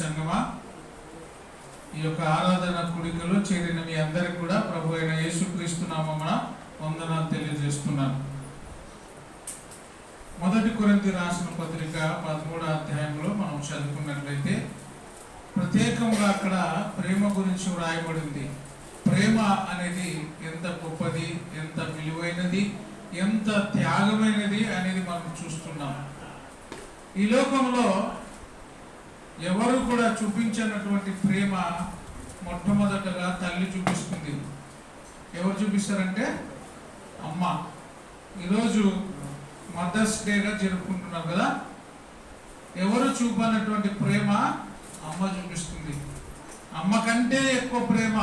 సంగమా, ఈ యొక్క ఆరాధన కుడికలో చేరిన మీ అందరికి కూడా ప్రభు అయిన యేసుక్రీస్తు నామమున వందనాలు తెలియజేస్తున్నాను. మొదటి కొరింథీ రాసిన పత్రిక 13వ అధ్యాయంలో మనం చదువుకున్నట్లయితే ప్రత్యేకంగా అక్కడ ప్రేమ గురించి వ్రాయబడింది. ప్రేమ అనేది ఎంత గొప్పది, ఎంత విలువైనది, ఎంత త్యాగమైనది అనేది మనం చూస్తున్నాం. ఈ లోకంలో ఎవరు కూడా చూపించినటువంటి ప్రేమ మొట్టమొదటగా తల్లి చూపిస్తుంది. ఎవరు చూపిస్తారంటే అమ్మ. ఈరోజు మదర్స్ డేగా జరుపుకుంటున్నాం కదా. ఎవరు చూపనటువంటి ప్రేమ అమ్మ చూపిస్తుంది. అమ్మ కంటే ఎక్కువ ప్రేమ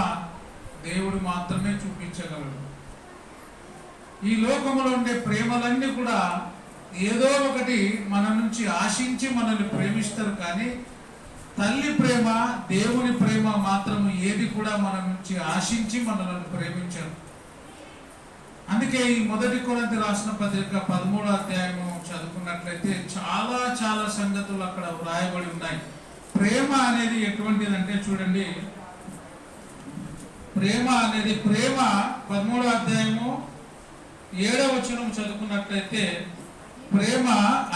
దేవుడు మాత్రమే చూపించగలడు. ఈ లోకంలో ఉండే ప్రేమలన్నీ కూడా ఏదో ఒకటి మన నుంచి ఆశించి మనల్ని ప్రేమిస్తారు, కానీ తల్లి ప్రేమ, దేవుని ప్రేమ మాత్రం ఏది కూడా మన నుంచి ఆశించి మనల్ని ప్రేమించరు. అందుకే ఈ మొదటి కొరింథీ రాసిన పత్రిక 13వ అధ్యాయము చదువుకున్నట్లయితే చాలా చాలా సంగతులు అక్కడ వ్రాయబడి ఉన్నాయి. ప్రేమ అనేది ఎటువంటిదంటే చూడండి, ప్రేమ 13వ అధ్యాయము 7వ వచనం చదువుకున్నట్లయితే ప్రేమ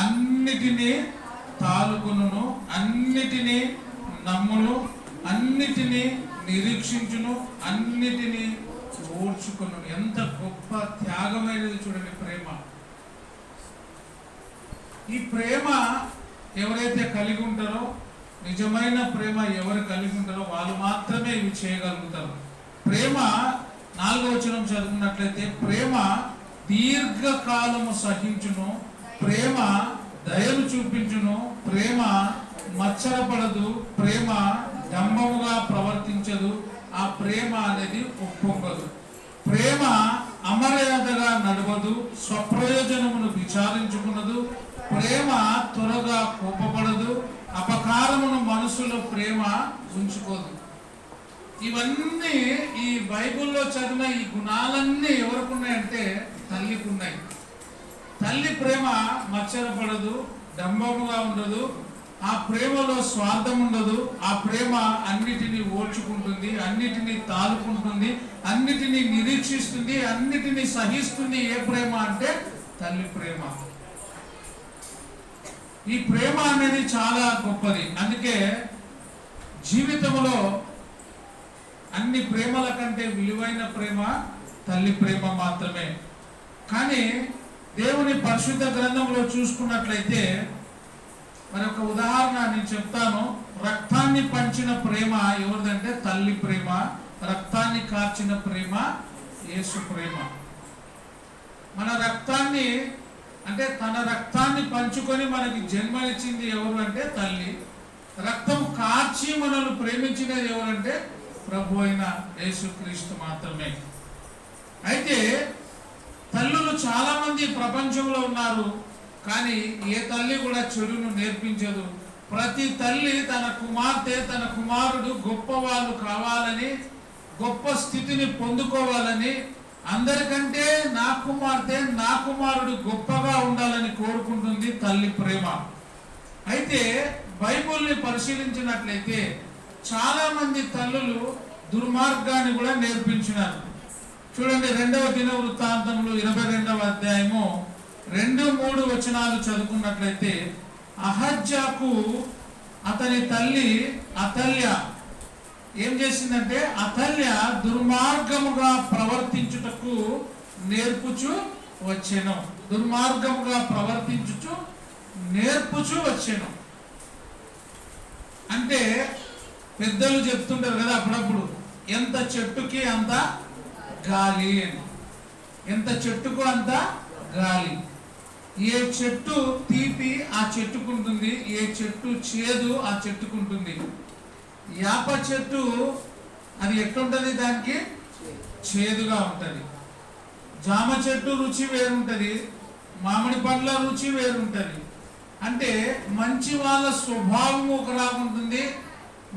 అన్నిటినీ తాలుకొనును, అన్నిటినీ నమ్మును, అన్నిటినీ నిరీక్షించును, అన్నిటినీ ఓర్చుకొను. ఎంత గొప్ప త్యాగమైనది చూడండి ప్రేమ. ఈ ప్రేమ ఎవరైతే కలిగి ఉంటారో, నిజమైన ప్రేమ ఎవరు కలిగి ఉంటారో వాళ్ళు మాత్రమే ఇవి చేయగలుగుతారు. ప్రేమ 4వ వచనం చదువుకున్నట్లయితే ప్రేమ దీర్ఘకాలము సహించును, ప్రేమ దయను చూపించును, ప్రేమ మత్సరపడదు, ప్రేమ డంబముగా ప్రవర్తించదు, ఆ ప్రేమ అనేది ఉప్పొంగదు, ప్రేమ అమర్యాదగా నడవదు, స్వప్రయోజనమును విచారించుకున్నదు, ప్రేమ త్వరగా కోపపడదు, అపకారమును మనసులో ప్రేమ ఉంచుకోదు. ఇవన్నీ ఈ బైబిల్లో చదివిన ఈ గుణాలన్నీ ఎవరికి ఉన్నాయంటే తల్లికి ఉన్నాయి. తల్లి ప్రేమ మత్సరపడదు, డంబముగా ఉండదు, ఆ ప్రేమలో స్వార్థం ఉండదు, ఆ ప్రేమ అన్నిటినీ ఓర్చుకుంటుంది, అన్నిటినీ తాలుకుంటుంది, అన్నిటినీ నిరీక్షిస్తుంది, అన్నిటినీ సహిస్తుంది. ఏ ప్రేమ అంటే తల్లి ప్రేమ. ఈ ప్రేమ అనేది చాలా గొప్పది. అందుకే జీవితంలో అన్ని ప్రేమల కంటే విలువైన ప్రేమ తల్లి ప్రేమ మాత్రమే. కానీ దేవుని పరిశుద్ధ గ్రంథంలో చూసుకున్నట్లయితే మరి ఒక ఉదాహరణ నేను చెప్తాను. రక్తాన్ని పంచిన ప్రేమ ఎవరిదంటే తల్లి ప్రేమ, రక్తాన్ని కార్చిన ప్రేమ యేసు ప్రేమ. మన రక్తాన్ని అంటే తన రక్తాన్ని పంచుకొని మనకి జన్మనిచ్చింది ఎవరు అంటే తల్లి. రక్తం కార్చి మనల్ని ప్రేమించినది ఎవరంటే ప్రభు అయిన యేసుక్రీస్తు మాత్రమే. అయితే తల్లులు చాలా మంది ప్రపంచంలో ఉన్నారు, కానీ ఏ తల్లి కూడా చెడును నేర్పించదు. ప్రతి తల్లి తన కుమార్తె, తన కుమారుడు గొప్పవాళ్ళు కావాలని, గొప్ప స్థితిని పొందుకోవాలని, అందరికంటే నా కుమార్తె, నా కుమారుడు గొప్పగా ఉండాలని కోరుకుంటుంది తల్లి ప్రేమ. అయితే బైబిల్ని పరిశీలించినట్లయితే చాలా మంది తల్లులు దుర్మార్గాన్ని కూడా నేర్పించినారు. చూడండి, 2వ దినవృత్తాంతంలో 22వ అధ్యాయము 2-3 వచనాలు చదువుకున్నట్లయితే అహజ్యాకు అతని తల్లి అతల్య ఏం చేసిందంటే అతల్య దుర్మార్గముగా ప్రవర్తించుటకు నేర్పుచు వచ్చెను. దుర్మార్గముగా ప్రవర్తించుచు నేర్పుచు వచ్చెను అంటే పెద్దలు చెప్తుంటారు కదా అప్పుడప్పుడు, ఎంత చెట్టుకి అంత గాలి అని. ఎంత చెట్టుకు అంత గాలి. ఏ చెట్టు తీపి ఆ చెట్టుకుంటుంది, ఏ చెట్టు చేదు ఆ చెట్టుకుంటుంది. యాప చెట్టు అది ఎట్లుంటది, దానికి చేదుగా ఉంటుంది. జామ చెట్టు రుచి వేరుంటది, మామిడి పండ్ల రుచి వేరుంటది. అంటే మంచి వాళ్ళ స్వభావం ఒకలాగా ఉంటుంది,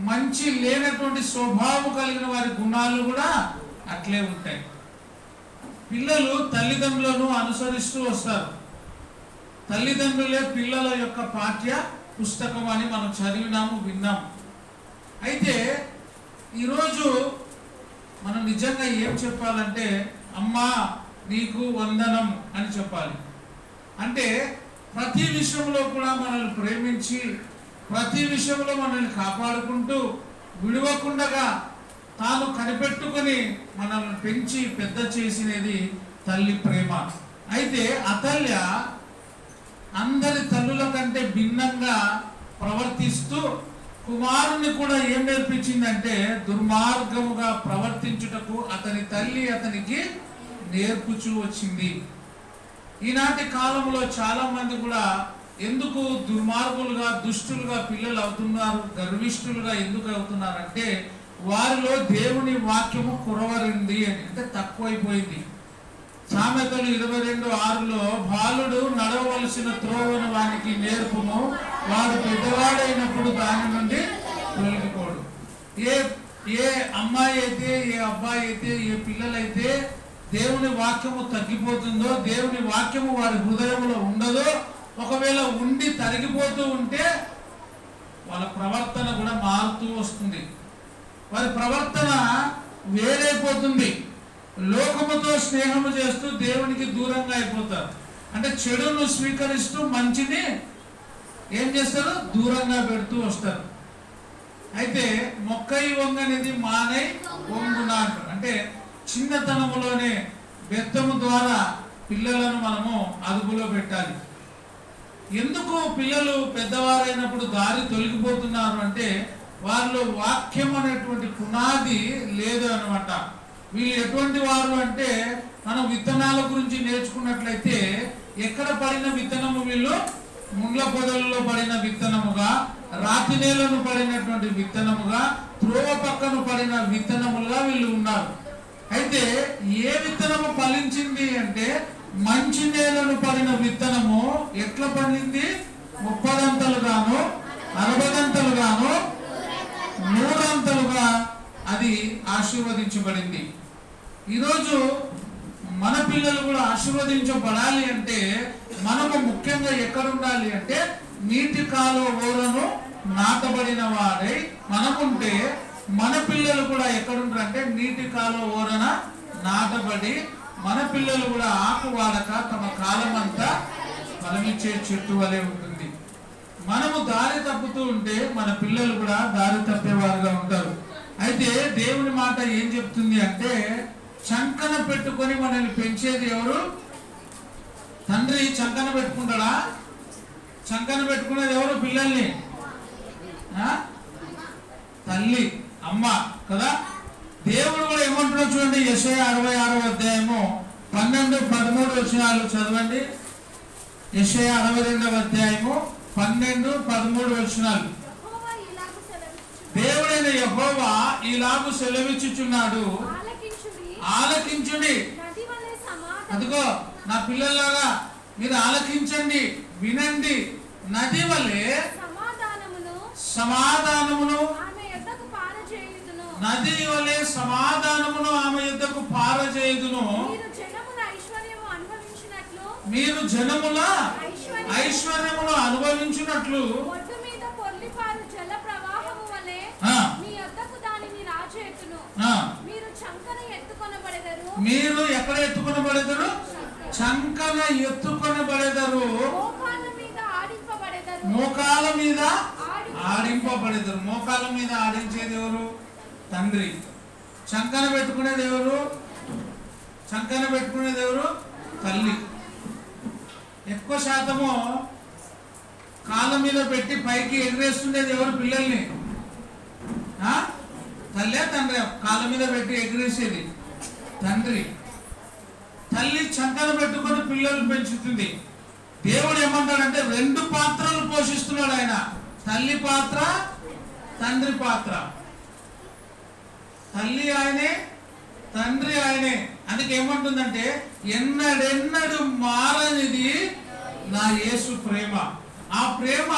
మంచి లేనటువంటి స్వభావం కలిగిన వారి గుణాలు కూడా అట్లే ఉంటాయి. పిల్లలు తల్లిదండ్రులను అనుసరిస్తూ వస్తారు. తల్లిదండ్రులే పిల్లల యొక్క పాఠ్య పుస్తకం అని మనం చదివినాము, విన్నాం. అయితే ఈరోజు మనం నిజంగా ఏం చెప్పాలంటే, అమ్మా నీకు వందనం అని చెప్పాలి. అంటే ప్రతి విషయంలో కూడా మనల్ని ప్రేమించి, ప్రతి విషయంలో మనల్ని కాపాడుకుంటూ, విడవకుండగా తాను కనిపెట్టుకొని మనల్ని పెంచి పెద్ద చేసినది తల్లి ప్రేమ. అయితే అతల్య అందరి తల్లుల కంటే భిన్నంగా ప్రవర్తిస్తూ కుమారుని కూడా ఏం నేర్పించిందంటే, దుర్మార్గముగా ప్రవర్తించుటకు అతని తల్లి అతనికి నేర్పుచూ వచ్చింది. ఈనాటి కాలంలో చాలా మంది కూడా ఎందుకు దుర్మార్గులుగా, దుష్టులుగా పిల్లలు అవుతున్నారు, గర్విష్ఠులుగా ఎందుకు అవుతున్నారంటే, వారిలో దేవుని వాక్యము కురవరింది అని, అంటే తక్కువైపోయింది. సామెతలు 22:6లో బాలుడు నడవవలసిన త్రోవను వానికి నేర్పుము, వాడు పెద్దవాడైనప్పుడు దాని నుండి తొలగిపోడు. ఏ అమ్మాయి అయితే, ఏ అబ్బాయి అయితే, ఏ పిల్లలైతే దేవుని వాక్యము తగ్గిపోతుందో, దేవుని వాక్యము వారి హృదయంలో ఉండదో, ఒకవేళ ఉండి తరిగిపోతూ ఉంటే వాళ్ళ ప్రవర్తన కూడా మారుతూ వస్తుంది. వారి ప్రవర్తన వేరైపోతుంది. లోకముతో స్నేహము చేస్తూ దేవునికి దూరంగా అయిపోతారు. అంటే చెడును స్వీకరిస్తూ మంచిని ఏం చేస్తారు, దూరంగా పెడుతూ వస్తారు. అయితే మొక్కై వంగనేది మానై వంగున అంటారు. అంటే చిన్నతనములోనే బెత్తము ద్వారా పిల్లలను మనము అదుపులో పెట్టాలి. ఎందుకు పిల్లలు పెద్దవారైనప్పుడు దారి తొలగిపోతున్నారు అంటే, వారిలో వాక్యం అనేటువంటి పునాది లేదు అన్నమాట. వీళ్ళు ఎటువంటి వారు అంటే, మనం విత్తనాల గురించి నేర్చుకున్నట్లయితే, ఎక్కడ పడిన విత్తనము వీళ్ళు ముండ్ల పొదలలో పడిన విత్తనముగా, రాతి నేలను పడినటువంటి విత్తనముగా, త్రోవ పక్కన పడిన విత్తనములుగా వీళ్ళు ఉన్నారు. అయితే ఏ విత్తనము ఫలించింది అంటే, మంచి నేలను పడిన విత్తనము ఎట్లా పండింది, 30 గంటలుగాను, 60 గంటలుగాను, 100 గంటలుగా అది ఆశీర్వదించబడింది. ఈరోజు మన పిల్లలు కూడా ఆశీర్వదించబడాలి అంటే, మనము ముఖ్యంగా ఎక్కడ ఉండాలి అంటే, నీటి కాలువ ఓరను నాటబడిన వాడై మనముంటే, మన పిల్లలు కూడా ఎక్కడుంటారంటే నీటి కాలువ ఓరన నాటబడి, మన పిల్లలు కూడా ఆకు వాడక తమ కాలం అంతా ఫలమిచ్చే చెట్టు వలె ఉంటుంది. మనము దారి తప్పుతూ ఉంటే మన పిల్లలు కూడా దారి తప్పేవారుగా ఉంటారు. అయితే దేవుని మాట ఏం చెప్తుంది అంటే, చంకన పెట్టుకొని మనల్ని పెంచేది ఎవరు? తండ్రి చంకన పెట్టుకుంటాడా? చంకన పెట్టుకునేది ఎవరు పిల్లల్ని? తల్లి, అమ్మ కదా. దేవుడు కూడా ఏమంటున్నాడు చూడండి, యెషయా 66 12-13 వచనాలు చదవండి. యెషయా 62 12-13 వచనాలు. దేవుడైన యెహోవా ఇలాగు సెలవిచ్చుచున్నాడు, ఆలకించుడి. అదిగో నా పిల్లల్లాగా మీరు ఆలకించండి, వినండి. నది వలె సమాధానమును, నది వలె సమాధానమును ఆమె యుద్ధకు పారజేయుదును. మీరు జనముల ఐశ్వర్యమును అనుభవించినట్లు మీరు ఎక్కడ ఎత్తుకొనబడెదరు? చంకన ఎత్తుకొనబడెదరు, మోకాల మీద ఆడింపబడెదరు. మోకాల మీద ఆడించేది ఎవరు? తండ్రి. చంకన పెట్టుకునేది ఎవరు? చంకన పెట్టుకునేది ఎవరు? తల్లి. ఎక్కువ శాతము కాళ్ళ మీద పెట్టి పైకి ఎగిరేస్తుండేది ఎవరు? పిల్లల్ని. తల్లే తండ్రి? కాళ్ళ మీద పెట్టి ఎగిరేసేది తండ్రి. తల్లి చంకన పెట్టుకొని పిల్లలు పెంచుతుంది. దేవుడు ఏమంటాడంటే, 2 పాత్రలు పోషిస్తున్నాడు ఆయన. తల్లి పాత్ర, తండ్రి పాత్ర. తల్లి ఆయనే, తండ్రి ఆయనే. అందుకే ఏమంటుందంటే, ఎన్నడెన్నడు మారనిది నా యేసు ప్రేమ. ఆ ప్రేమ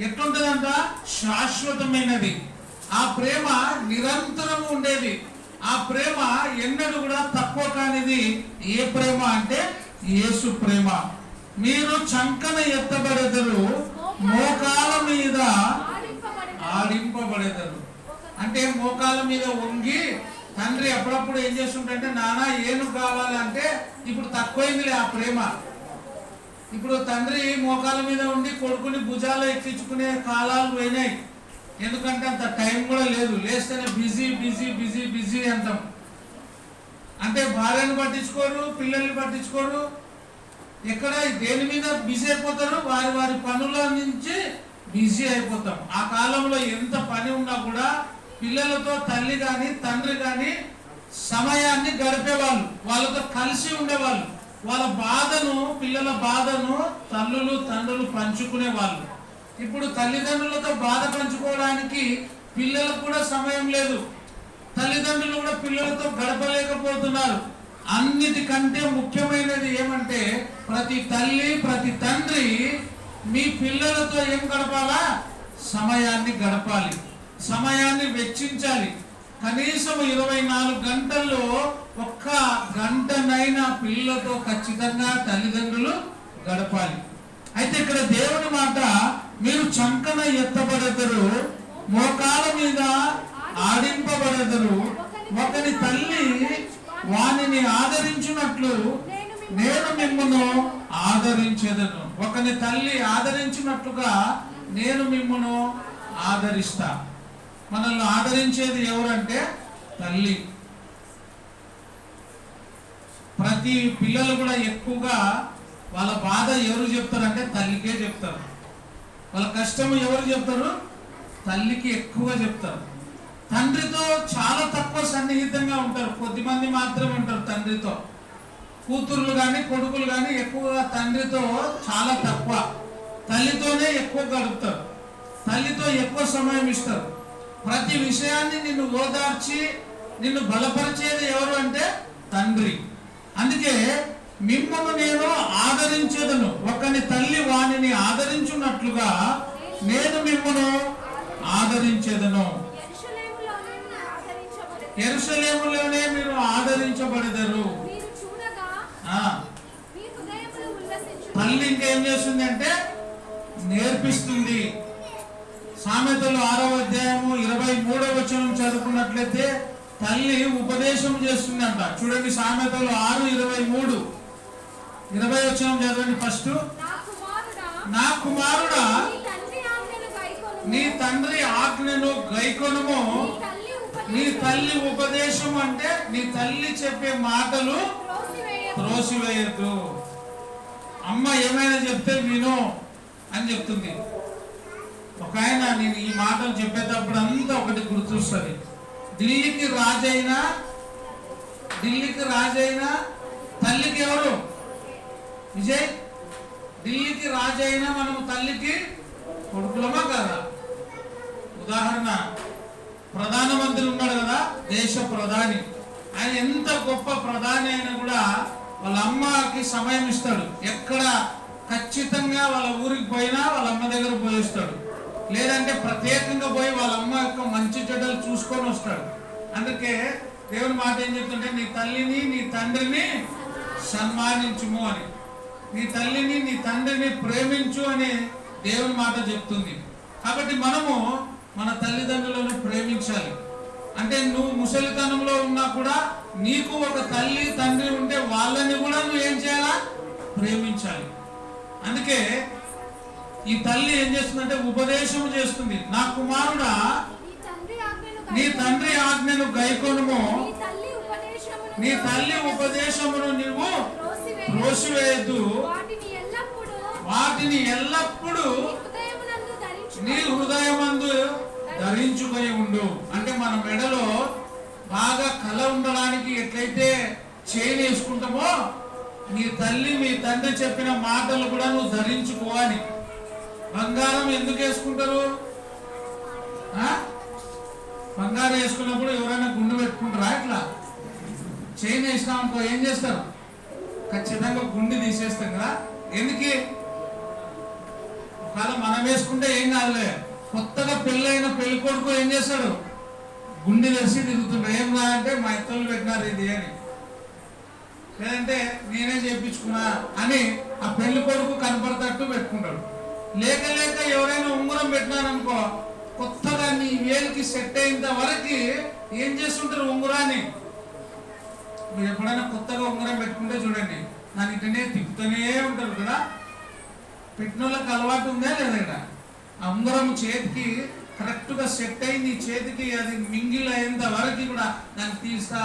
ఎట్లుంటదంట? శాశ్వతమైనది. ఆ ప్రేమ నిరంతరం ఉండేది. ఆ ప్రేమ ఎన్నడూ కూడా తక్కువ కానిది. ఏ ప్రేమ అంటే యేసు ప్రేమ. మీరు చంకన ఎత్తబడెదరు, మోకాల మీద ఆడింపబడెదరు. మోకాల మీద వంగి తండ్రి అప్పుడప్పుడు ఏం చేస్తుంటే నాన్న ఏనుగు కావాలంటే ఇప్పుడు తక్కువైందిలే ఆ ప్రేమ. ఇప్పుడు తండ్రి మోకాల మీద ఉండి కొడుకుని భుజాలు ఎక్కించుకునే కాలాలు పోయినాయి. ఎందుకంటే అంత టైం కూడా లేదు. లేస్తేనే బిజీ బిజీ బిజీ బిజీ అంటాం. అంటే భార్యను పట్టించుకోరు, పిల్లల్ని పట్టించుకోరు, ఎక్కడ దేని మీద బిజీ అయిపోతారు, వారి వారి పనుల నుంచి బిజీ అయిపోతాం. ఆ కాలంలో ఎంత పని ఉన్నా కూడా పిల్లలతో తల్లి కానీ తండ్రి కానీ సమయాన్ని గడిపేవాళ్ళు, వాళ్ళతో కలిసి ఉండేవాళ్ళు. వాళ్ళ బాధను, పిల్లల బాధను తల్లులు తండ్రులు పంచుకునేవాళ్ళు. ఇప్పుడు తల్లిదండ్రులతో బాధ పంచుకోవడానికి పిల్లలకు కూడా సమయం లేదు. తల్లిదండ్రులు కూడా పిల్లలతో గడపలేకపోతున్నారు. అన్నిటికంటే ముఖ్యమైనది ఏమంటే ప్రతి తల్లి ప్రతి తండ్రి మీ పిల్లలతో ఏం గడపాలా? సమయాన్ని గడపాలి, సమయాన్ని వెచ్చించాలి. కనీసం 24 గంటల్లో ఒక్క గంటనైనా పిల్లలతో ఖచ్చితంగా తల్లిదండ్రులు గడపాలి. అయితే ఇక్కడ దేవుని మాట, మీరు చంకన ఎత్తబడెదరు, మోకాల మీద ఆడింపబడెదరు. ఒకని తల్లి వానిని ఆదరించినట్లు నేను మిమ్మును ఆదరించేదను. ఒకని తల్లి ఆదరించినట్లుగా నేను మిమ్మును ఆదరిస్తా. మనల్ని ఆదరించేది ఎవరంటే తల్లి. ప్రతి పిల్లలు కూడా ఎక్కువగా వాళ్ళ బాధ ఎవరు చెప్తారంటే తల్లికే చెప్తారు. వాళ్ళ కష్టం ఎవరు చెప్తారు? తల్లికి ఎక్కువగా చెప్తారు. తండ్రితో చాలా తక్కువ సన్నిహితంగా ఉంటారు. కొద్దిమంది మాత్రమే ఉంటారు తండ్రితో. కూతుర్లు కానీ కొడుకులు కానీ ఎక్కువగా తండ్రితో చాలా తక్కువ. తల్లితోనే ఎక్కువ గడుపుతారు, తల్లితో ఎక్కువ సమయం ఇస్తారు. ప్రతి విషయాన్ని నిన్ను ఓదార్చి నిన్ను బలపరిచేది ఎవరు అంటే తండ్రి. అందుకే మిమ్మల్ని నేను ఆదరించేదను. ఒకని తల్లి వానిని ఆదరించున్నట్లుగా నేను మిమ్మల్ని ఆదరించేదను. యెరూషలేములోనే మీరు ఆదరించబడెదరు. తల్లి ఇంకేం చేస్తుంది అంటే నేర్పిస్తుంది. సామెతలు 6వ అధ్యాయము 23వ వచనం చదువుకున్నట్లయితే తల్లి ఉపదేశం చేస్తుంది అంట. చూడండి, సామెతలు 6:23 20వ వచనం చదవండి. ఫస్ట్, నా కుమారుడా నీ తండ్రి ఆజ్ఞను గైకొనుము. నీ తల్లి ఉపదేశం అంటే నీ తల్లి చెప్పే మాటలు త్రోసివేయద్దు. అమ్మ ఏమైనా చెప్తే విను అని చెప్తుంది. ఒక ఆయన నేను ఈ మాటలు చెప్పేటప్పుడు అంతా ఒకటి గుర్తొస్తుంది. ఢిల్లీకి రాజైనా తల్లికి ఎవరు? విజయ్, ఢిల్లీకి రాజైనా మనము తల్లికి కొడుకులమా కదా? ఉదాహరణ, ప్రధానమంత్రి ఉన్నాడు కదా, దేశ ప్రధాని. ఆయన ఎంత గొప్ప ప్రధాని అయినా కూడా వాళ్ళ అమ్మకి సమయం ఇస్తాడు. ఎక్కడ ఖచ్చితంగా వాళ్ళ ఊరికి పోయినా వాళ్ళ అమ్మ దగ్గర పోయిస్తాడు. లేదంటే ప్రత్యేకంగా పోయి వాళ్ళ అమ్మ యొక్క మంచి చెడ్డలు చూసుకొని వస్తాడు. అందుకే దేవుని మాట ఏం చెప్తుంటే నీ తల్లిని నీ తండ్రిని సన్మానించుము అని, నీ తల్లిని నీ తండ్రిని ప్రేమించు అని దేవుని మాట చెప్తుంది. కాబట్టి మనము మన తల్లిదండ్రులను ప్రేమించాలి. అంటే నువ్వు ముసలితనంలో ఉన్నా కూడా నీకు ఒక తల్లి తండ్రి ఉంటే వాళ్ళని కూడా నువ్వు ఏం చేయాలా? ప్రేమించాలి. అందుకే ఈ తల్లి ఏం చేస్తుందంటే ఉపదేశం చేస్తుంది. నా కుమారుడా నీ తండ్రి ఆజ్ఞను గైకొనుము. నీ తల్లి ఉపదేశమును నీవు త్రోసివేయద్దు. వాటిని ఎల్లప్పుడూ నీ హృదయమందు ధరించుకొని ఉండు. అంటే మన మెడలో బాగా కళ ఉండడానికి ఎట్లయితే చైన్ వేసుకుంటామో నీ తల్లి మీ తండ్రి చెప్పిన మాటలు కూడా నువ్వు ధరించుకోవాలి. బంగారం ఎందుకు వేసుకుంటారు? బంగారం వేసుకున్నప్పుడు ఎవరైనా గుండు పెట్టుకుంటారా? ఇట్లా చైన్ వేసినామనుకో ఏం చేస్తారు? ఖచ్చితంగా గుండు తీసేస్తాం కదా. ఎందుకు? ఒకవేళ మనం వేసుకుంటే ఏం కాదులే. కొత్తగా పెళ్ళైన పెళ్లి కొడుకు ఏం చేస్తాడు? గుండె తెరిచి తిరుగుతుంటాడు. ఏం కాదంటే మా ఇత్తలు పెట్టినారు ఇది అని, లేదంటే నేనే చేయించుకున్నా అని ఆ పెళ్లి కొడుకు కనపడతట్టు పెట్టుకుంటాడు. లేక లేక ఎవరైనా ఉంగరం పెట్టినారనుకో కొత్తగా నీ వేలికి సెట్ అయినంత వరకు ఏం చేస్తుంటారు? ఉంగరాన్ని. మీరు ఎప్పుడైనా కొత్తగా ఉంగరం పెట్టుకుంటే చూడండి, దాని ఇటనే తిప్పుతూనే ఉంటారు కదా. పెట్టిన వాళ్ళకి అలవాటు ఉందా లేదా? ఇక్కడ ఆ ఉంగరం చేతికి కరెక్ట్గా సెట్ అయి నీ చేతికి అది మింగిల్ అయ్యేంత వరకు కూడా దాన్ని తీస్తా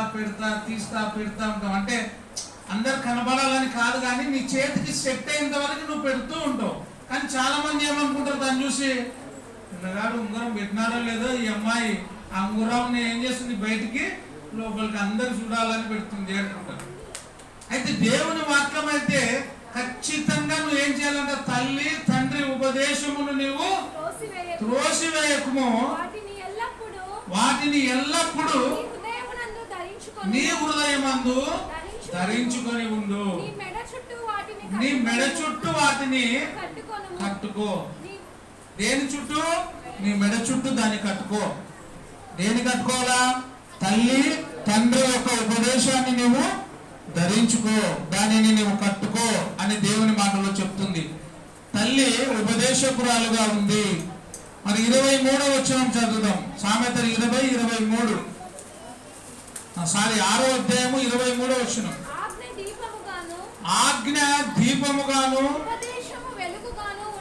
పెడతా ఉంటావు. అంటే అందరు కనబడాలని కాదు, కానీ నీ చేతికి సెట్ అయ్యేంత వరకు నువ్వు పెడుతూ ఉంటావు. కానీ చాలా మంది ఏమనుకుంటారు, దాన్ని చూసి పిల్లగాడు ఉంగరం పెట్టినారో లేదో, ఈ అమ్మాయి ఆ ఉంగరం ఏం చేస్తుంది, బయటికి లోపలికి అందరు చూడాలని పెడుతుంది అనుకుంటారు. అయితే దేవుని వాక్యం అయితే ఖచ్చితంగా నువ్వు ఏం చేయాలంటే, తల్లి తండ్రి ఉపదేశమును నీవు త్రోసివేయకుము, వాటిని ఎల్లప్పుడూ నీ హృదయమందు ధరించుకొని ఉండు. నీ మెడ చుట్టూ వాటిని కట్టుకో. దేని చుట్టూ? నీ మెడ చుట్టూ దాన్ని కట్టుకో. దేని కట్టుకోవాలా? తల్లి తండ్రి యొక్క ఉపదేశాన్ని నీవు ధరించుకో, దానిని నీవు కట్టుకో అని దేవుని మాటలో చెప్తుంది. తల్లి ఉపదేశకురాలుగా ఉంది. మరి 23వ వచనం చదువుదాం. సామెతలు 20:23. 6వ అధ్యాయము 23వ వచనం. ఆజ్ఞ దీపముగాను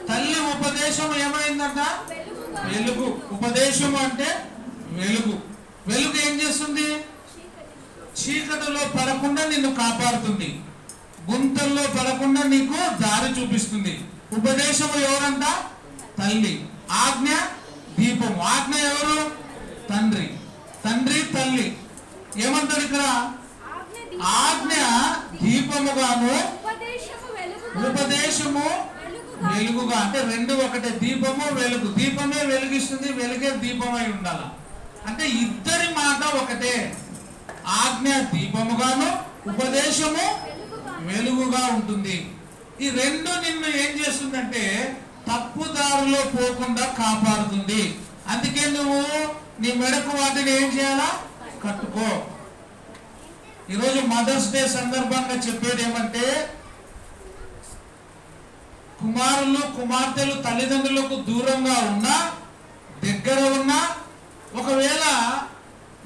తల్లి ఉపదేశం ఏమైందంట? వెలుగు. ఉపదేశం అంటే వెలుగు. వెలుగు ఏం చేస్తుంది? చీకటిలో పడకుండా నిన్ను కాపాడుతుంది, గుంతల్లో పడకుండా నీకు దారి చూపిస్తుంది. ఉపదేశము ఎవరంట? తల్లి. ఆజ్ఞ దీపము. ఆజ్ఞ ఎవరు? తండ్రి. తండ్రి తల్లి. ఏమంటారు ఇక్కడ? ఆజ్ఞ దీపముగాను ఉపదేశము వెలుగుగా. అంటే రెండు ఒకటే. దీపము వెలుగు. దీపమే వెలిగిస్తుంది, వెలుగే దీపమై ఉండాల. అంటే ఇద్దరి మాట ఒకటే. ఆజ్ఞ దీపముగాను ఉపదేశము వెలుగుగా ఉంటుంది. ఈ రెండు నిన్ను ఏం చేస్తుందంటే తప్పుదారిలో పోకుండా కాపాడుతుంది. అందుకే నువ్వు నీ మెడకు వాటిని ఏం చేయాలా? కట్టుకో. ఈరోజు మదర్స్ డే సందర్భంగా చెప్పేది ఏమంటే, కుమారులు కుమార్తెలు తల్లిదండ్రులకు దూరంగా ఉన్నా దగ్గర ఉన్నా, ఒకవేళ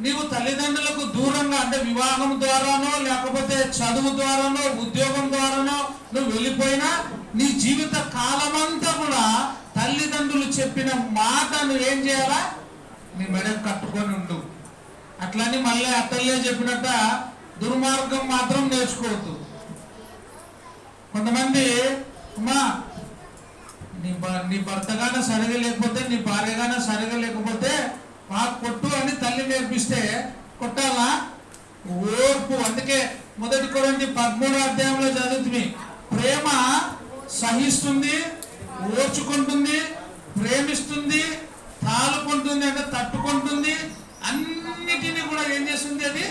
నీవు తల్లిదండ్రులకు దూరంగా అంటే వివాహం ద్వారానో లేకపోతే చదువు ద్వారానో ఉద్యోగం ద్వారానో నువ్వు వెళ్ళిపోయినా, నీ జీవిత కాలమంతా కూడా తల్లిదండ్రులు చెప్పిన మాట నువ్వు ఏం చేయాలా? నీ మెడకు కట్టుకొని ఉండు. అట్లని మళ్ళీ అత్తల్లే చెప్పినట్ట దుర్మార్గం మాత్రం నేర్చుకోవద్దు. కొంతమంది అమ్మా నీ భర్తగానే సరిగా లేకపోతే, నీ భార్యగానే సరిగా లేకపోతే మాకు కొట్టు అని తల్లి నేర్పిస్తే కొట్టాలా? ఓర్పు. అందుకే 1 కొరింథీ 13వ అధ్యాయంలో చదువుతుంది, ప్రేమ సహిస్తుంది, ఓర్చుకుంటుంది, ప్రేమిస్తుంది, తాలుకుంటుంది అంటే తట్టుకుంటుంది, అన్నిటినీ కూడా ఏం చేస్తుంది? అది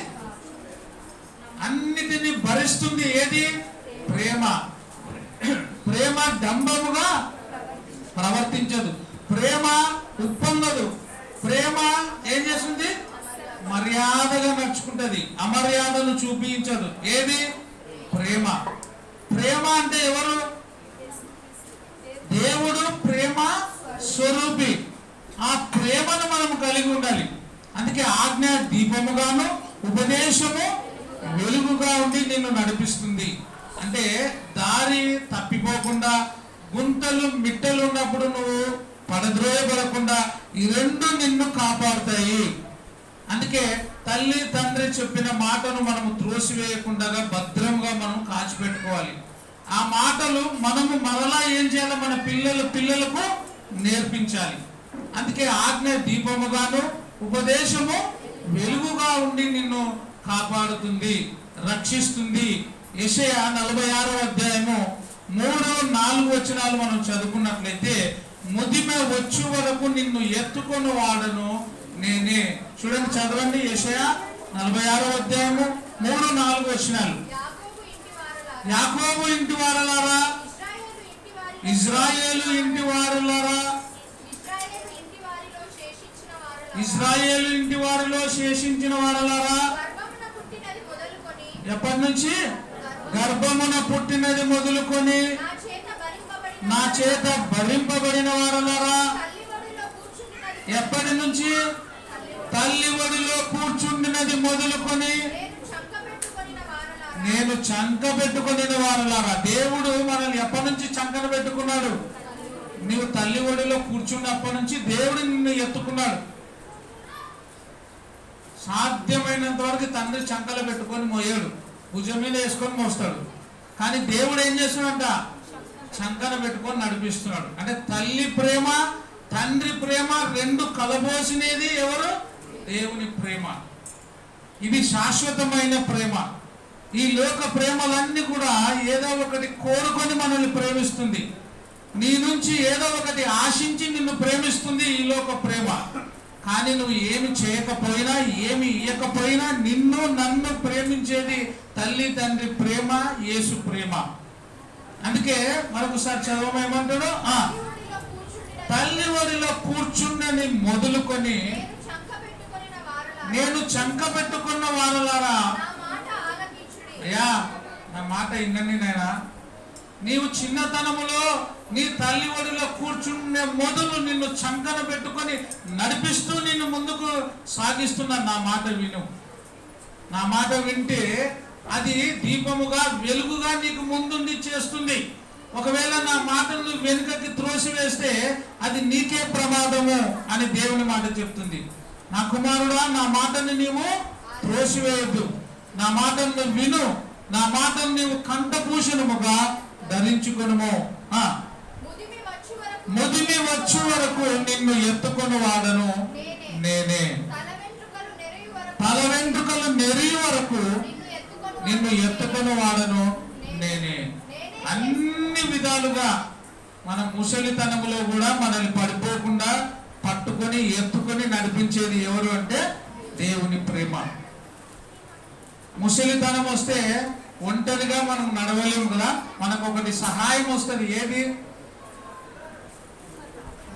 అన్నిటినీ భరిస్తుంది. ఏది? ప్రేమ. ప్రేమ డంబముగా ప్రవర్తించదు, ప్రేమ ఉప్పొంగదు, ప్రేమ ఏం చేస్తుంది? మర్యాదగా నడుచుకుంటది, అమర్యాదను చూపించదు. ఏది? ప్రేమ. ప్రేమ అంటే ఎవరు? దేవుడు ప్రేమ స్వరూపి. ఆ ప్రేమను మనం కలిగి ఉండాలి. అందుకే ఆజ్ఞ దీపముగాను ఉపదేశము వెలుగుగా ఉండి నిన్ను నడిపిస్తుంది. అంటే దారి తప్పిపోకుండా, గుంతలు మిట్టలు ఉన్నప్పుడు నువ్వు పడద్రోయబడకుండా ఈ రెండు నిన్ను కాపాడుతాయి. అందుకే తల్లి తండ్రి చెప్పిన మాటను మనము త్రోసివేయకుండా భద్రంగా మనం కాచిపెట్టుకోవాలి. ఆ మాటలు మనము మరలా ఏం చేయాలి? మన పిల్లలకు నేర్పించాలి. అందుకే ఆజ్ఞ దీపముగాను ఉపదేశము వెలుగుగా ఉండి నిన్ను కాపాడుతుంది, రక్షిస్తుంది. యెషయా 46వ అధ్యాయము 3-4 వచనాలు మనం చదువుకున్నట్లయితే, ముదిమ వచ్చు వరకు నిన్ను ఎత్తుకొని వాడను నేనే. చూడండి, చదవండి. యెషయా 46వ అధ్యాయము 3-4 వచనాలు. యాకోబు ఇంటి వారలారా, ఇజ్రాయేలు ఇంటి వారలారా, ఇజ్రాయేలు ఇంటి వారిలో శేషించిన వారలారా, ఎప్పటి నుంచి? గర్భమున పుట్టినది మొదలుకొని నా చేత భరింపబడిన వారలారా, ఎప్పటి నుంచి? తల్లి ఒడిలో కూర్చుండినది మొదలుకొని నేను చంక పెట్టుకుని వారలారా. దేవుడు మనల్ని ఎప్పటి నుంచి చంకన పెట్టుకున్నాడు? నీవు తల్లి ఒడిలో కూర్చున్నప్పటి నుంచి దేవుడు నిన్ను ఎత్తుకున్నాడు. సాధ్యమైనంత వరకు తండ్రి చంకలో పెట్టుకొని మోయాడు, భుజం మీద వేసుకొని మోస్తాడు. కానీ దేవుడు ఏం చేస్తున్నాడంట? చంకన పెట్టుకొని నడిపిస్తున్నాడు. అంటే తల్లి ప్రేమ తండ్రి ప్రేమ రెండు కలబోసినది ఎవరు? దేవుని ప్రేమ. ఇది శాశ్వతమైన ప్రేమ. ఈ లోక ప్రేమలన్నీ కూడా ఏదో ఒకటి కోరుకొని మనల్ని ప్రేమిస్తుంది. నీ నుంచి ఏదో ఒకటి ఆశించి నిన్ను ప్రేమిస్తుంది ఈ లోక ప్రేమ. కానీ నువ్వు ఏమి చేయకపోయినా ఏమి ఇయ్యకపోయినా నిన్ను నన్ను ప్రేమించేది తల్లి తండ్రి ప్రేమ, యేసు ప్రేమ. అందుకే మరొకసారి చదవమేమంటాడు? తల్లి ఒడిలో కూర్చున్నని మొదలుకొని నేను చంక పెట్టుకున్న వారలారా. అయ్యా నా మాట వినండి నాయనా. నీవు చిన్నతనములో నీ తల్లి ఒడిలో కూర్చునే మొదలు నిన్ను చంకన పెట్టుకొని నడిపిస్తూ నిన్ను ముందుకు సాగిస్తున్నా. నా మాట విను. నా మాట వింటే అది దీపముగా వెలుగుగా నీకు ముందుండి చేస్తుంది. ఒకవేళ నా మాటను నువ్వు వెనుకకి త్రోసివేస్తే అది నీకే ప్రమాదము అని దేవుని మాట చెప్తుంది. నా కుమారుడా, నా మాటని నీవు త్రోసివేయద్దు. నా మాటను నువ్వు విను. నా మాటను నీవు కంఠభూషణముగా ధరించుకొనుము. ముదిమి వచ్చు వరకు నిన్ను ఎత్తుకొని వాడను నేనే. తల వెంట్రుకలు నెరియు వరకు నిన్ను ఎత్తుకొని వాడను నేనే. అన్ని విధాలుగా మన ముసలితనములో కూడా మనల్ని పడిపోకుండా పట్టుకొని ఎత్తుకొని నడిపించేది ఎవరు అంటే దేవుని ప్రేమ. ముసలితనం వస్తే ఒంటరిగా మనం నడవలేము కదా. మనకు ఒకటి సహాయం వస్తుంది. ఏది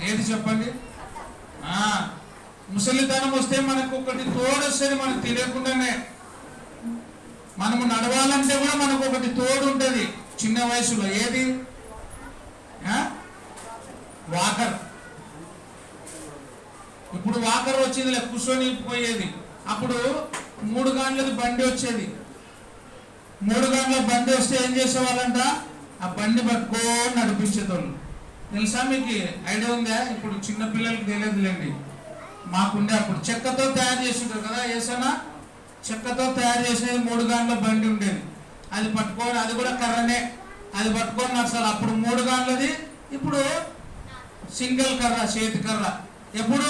ఏది చెప్పండి? ముసలితనం వస్తే మనకు ఒకటి తోడు వస్తుంది. మనకు తెలియకుండానే మనము నడవాలంటే కూడా మనకు ఒకటి తోడు ఉంటుంది. చిన్న వయసులో ఏది? వాకర్. ఇప్పుడు వాకర్ వచ్చింది, కూర్చొని పోయేది. అప్పుడు 3 గంటలది బండి వచ్చేది. 3 గంటల బండి వస్తే ఏం చేసేవాళ్ళంట? ఆ బండి పట్టుకొని నడిపించేటోళ్ళు. తెలుసా మీకు? ఐడియా ఉందా? ఇప్పుడు చిన్న పిల్లలకి తెలియదులేండి. మాకుండే అప్పుడు చెక్కతో తయారు చేసి ఉంటారు కదా. ఏసనా చెక్కతో తయారు చేసేది 3 గంటల బండి ఉండేది. అది పట్టుకొని, అది కూడా కర్రనే, అది పట్టుకొని నడసాలి. అప్పుడు 3 గంటలది. ఇప్పుడు సింగిల్ కర్ర, చేతి కర్ర. ఎప్పుడు?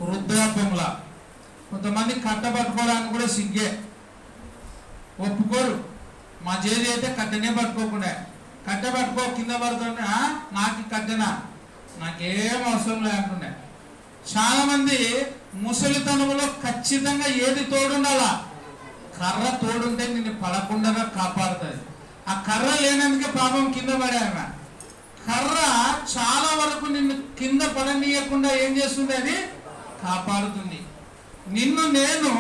వృద్ధాప్యంలా. కొంతమంది కట్ట పట్టుకోవడానికి కూడా సిగ్గే, ఒప్పుకోరు. మా జేజీ అయితే కట్టనే పట్టుకోకుండా, కట్ట పట్టుకో కింద పడుతుంటే నాకు కట్టెనా, నాకేం అవసరం లేకుండే. చాలా మంది ముసలితనంలో ఖచ్చితంగా ఏది తోడుండాలా? కర్ర తోడుంటే నిన్ను పడకుండా కాపాడుతుంది. ఆ కర్ర లేనందుకే పాపం కింద పడాయన. కర్ర చాలా వరకు నిన్ను కింద పడనీయకుండా ఏం చేస్తుంది? అది కాపాడుతుంది. నిన్ను నేను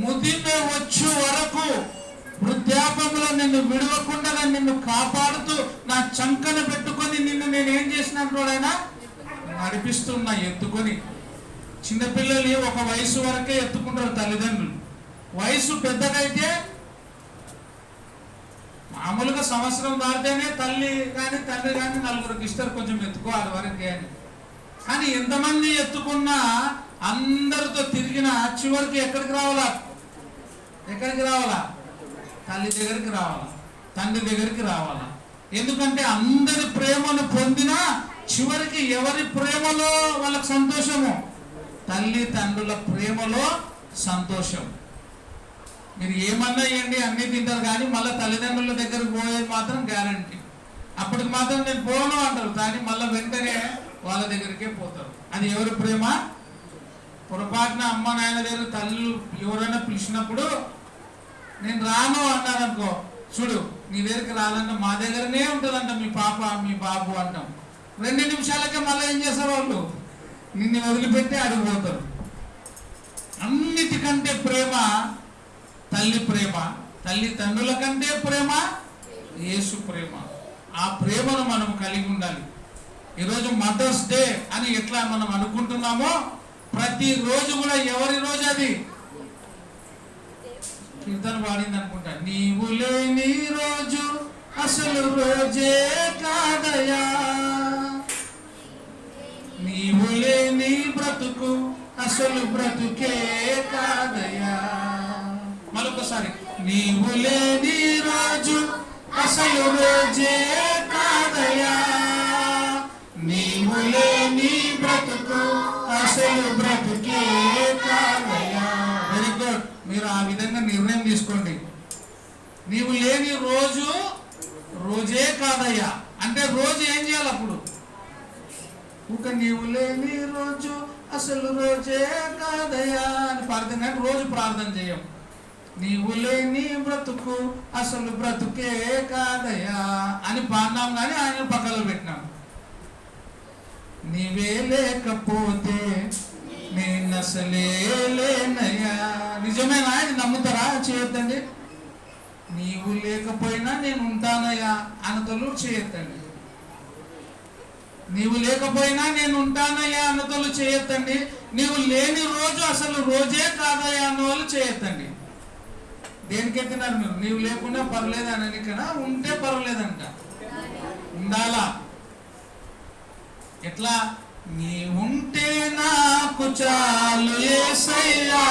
ముదిమే వచ్చు వరకు వృద్ధాపంలో నిన్ను విడవకుండా నిన్ను కాపాడుతూ నా చంకన పెట్టుకొని నిన్ను నేను ఏం చేసినట్లయినా నడిపిస్తున్నా ఎత్తుకొని. చిన్నపిల్లలు ఒక వయసు వరకే ఎత్తుకుంటారు తల్లిదండ్రులు. వయసు పెద్దగైతే మామూలుగా సంవత్సరం దాటితేనే తల్లి కానీ తండ్రి కానీ నలుగురికి ఇస్తారు కొంచెం ఎత్తుకోవాలి వరకే అని. కానీ ఎంతమంది ఎత్తుకున్నా అందరితో తిరిగిన చివరికి ఎక్కడికి రావాలా? ఎక్కడికి రావాలా? తల్లి దగ్గరికి రావాలా, తండ్రి దగ్గరికి రావాలా. ఎందుకంటే అందరి ప్రేమను పొందినా చివరికి ఎవరి ప్రేమలో వాళ్ళకి సంతోషము? తల్లి తండ్రుల ప్రేమలో సంతోషం. మీరు ఏమన్నా ఇవ్వండి అన్ని తింటారు, కానీ మళ్ళీ తల్లిదండ్రుల దగ్గరకు పోయేది మాత్రం గ్యారంటీ. అప్పటికి మాత్రం నేను పోను అంటారు, కానీ మళ్ళీ వెంటనే వాళ్ళ దగ్గరికే పోతారు. అది ఎవరి ప్రేమ? పొరపాటున అమ్మ నాయన దగ్గర తల్లి ఎవరైనా పిలిచినప్పుడు నేను రాను అన్నారనుకో, చూడు నీ దగ్గరికి రాదంటే మా దగ్గరనే ఉంటుందంట మీ పాప మీ బాబు అంటాం. 2 నిమిషాలకే మళ్ళీ ఏం చేస్తారు? వాళ్ళు నిన్ను వదిలిపెట్టి అడిగిపోతారు. అన్నిటికంటే ప్రేమ తల్లి ప్రేమ, తల్లి తండ్రుల కంటే ప్రేమ యేసు ప్రేమ. ఆ ప్రేమను మనం కలిగి ఉండాలి. ఈరోజు మదర్స్ డే అని ఎట్లా మనం అనుకుంటున్నామో ప్రతి రోజు కూడా ఎవరి రోజు అది కీర్తన పాడింది అనుకుంటా. నీవు లేని రోజు అసలు రోజే కాదయా, నీవు లేని బ్రతుకు అసలు బ్రతుకే కాదయా. మరొకసారి, నీవు లేని రోజు అసలు రోజే కాదయా, నీవు లేని బ్రతుకు అసలు బ్రతుకే కాదయా. Very good. మీరు ఆ విధంగా నిర్ణయం తీసుకోండి. నీవు లేని రోజు రోజే కాదయ్యా అంటే రోజు ఏం చేయాలి అప్పుడు? ఒక నీవు లేని రోజు అసలు రోజే కాదయ్యా అని ప్రార్థన, కానీ రోజు ప్రార్థన చేయం. నీవు లేని బ్రతుకు అసలు బ్రతుకే కాదయ్యా అని పాడినాం, కానీ ఆయన పక్కలో పెట్టినాం. నీవే లేకపోతే నేను అసలే లేనయ్యా. నిజమేనా? ఇది నమ్ముతారా? చేయొద్దండి. నీవు లేకపోయినా నేను ఉంటానయ్యా అన్నతలు చేయొద్దండి. నీవు లేకపోయినా నేను ఉంటానయ్యా అన్నతలు చేయొద్దండి. నీవు లేని రోజు అసలు రోజే కాదయ్యా అన్న వాళ్ళు చేయొద్దండి. దేనికెత్తినారు మీరు? నీవు లేకుండా పర్లేదు అని కదా, ఉంటే పర్వాలేదంట, ఉండాలా. ఎట్లా? నీ ఉంటే నాకు చాలు యేసయ్యా,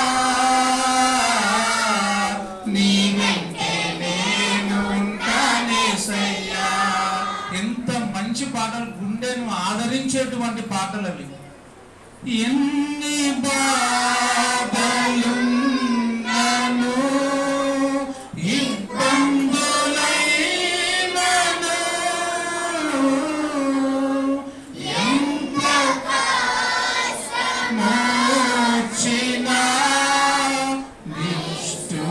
నీ వెంటే నేను ఉంటానేసయ్యా. ఎంత మంచి పాటలు, గుండెను ఆదరించేటువంటి పాటలు అవి. ఎన్ని బాధలున్నను ఇబ్బందులైనను ఎంత కష్టమొచ్చినా నిష్ఠురమైనను,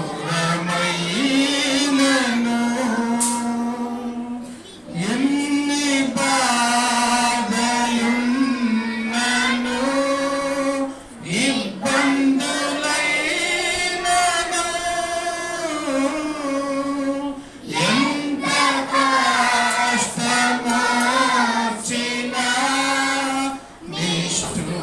ఎన్ని బాధలున్నను ఇబ్బందులైనను ఎంత కష్టమొచ్చినా నిష్ఠురమైనను.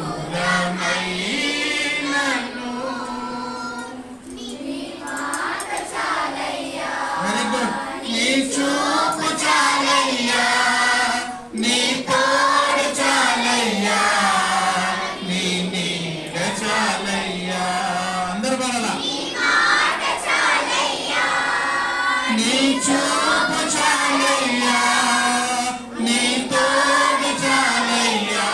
Very good. నీ చూపు చాలయ్యా, నీ తోడు చాలయ్యా, నీ నీడ చాలయ్యా. అందరు పాడాలా? నీ చూపు చాలయ్యా, నీ తోడు చాలయ్యా,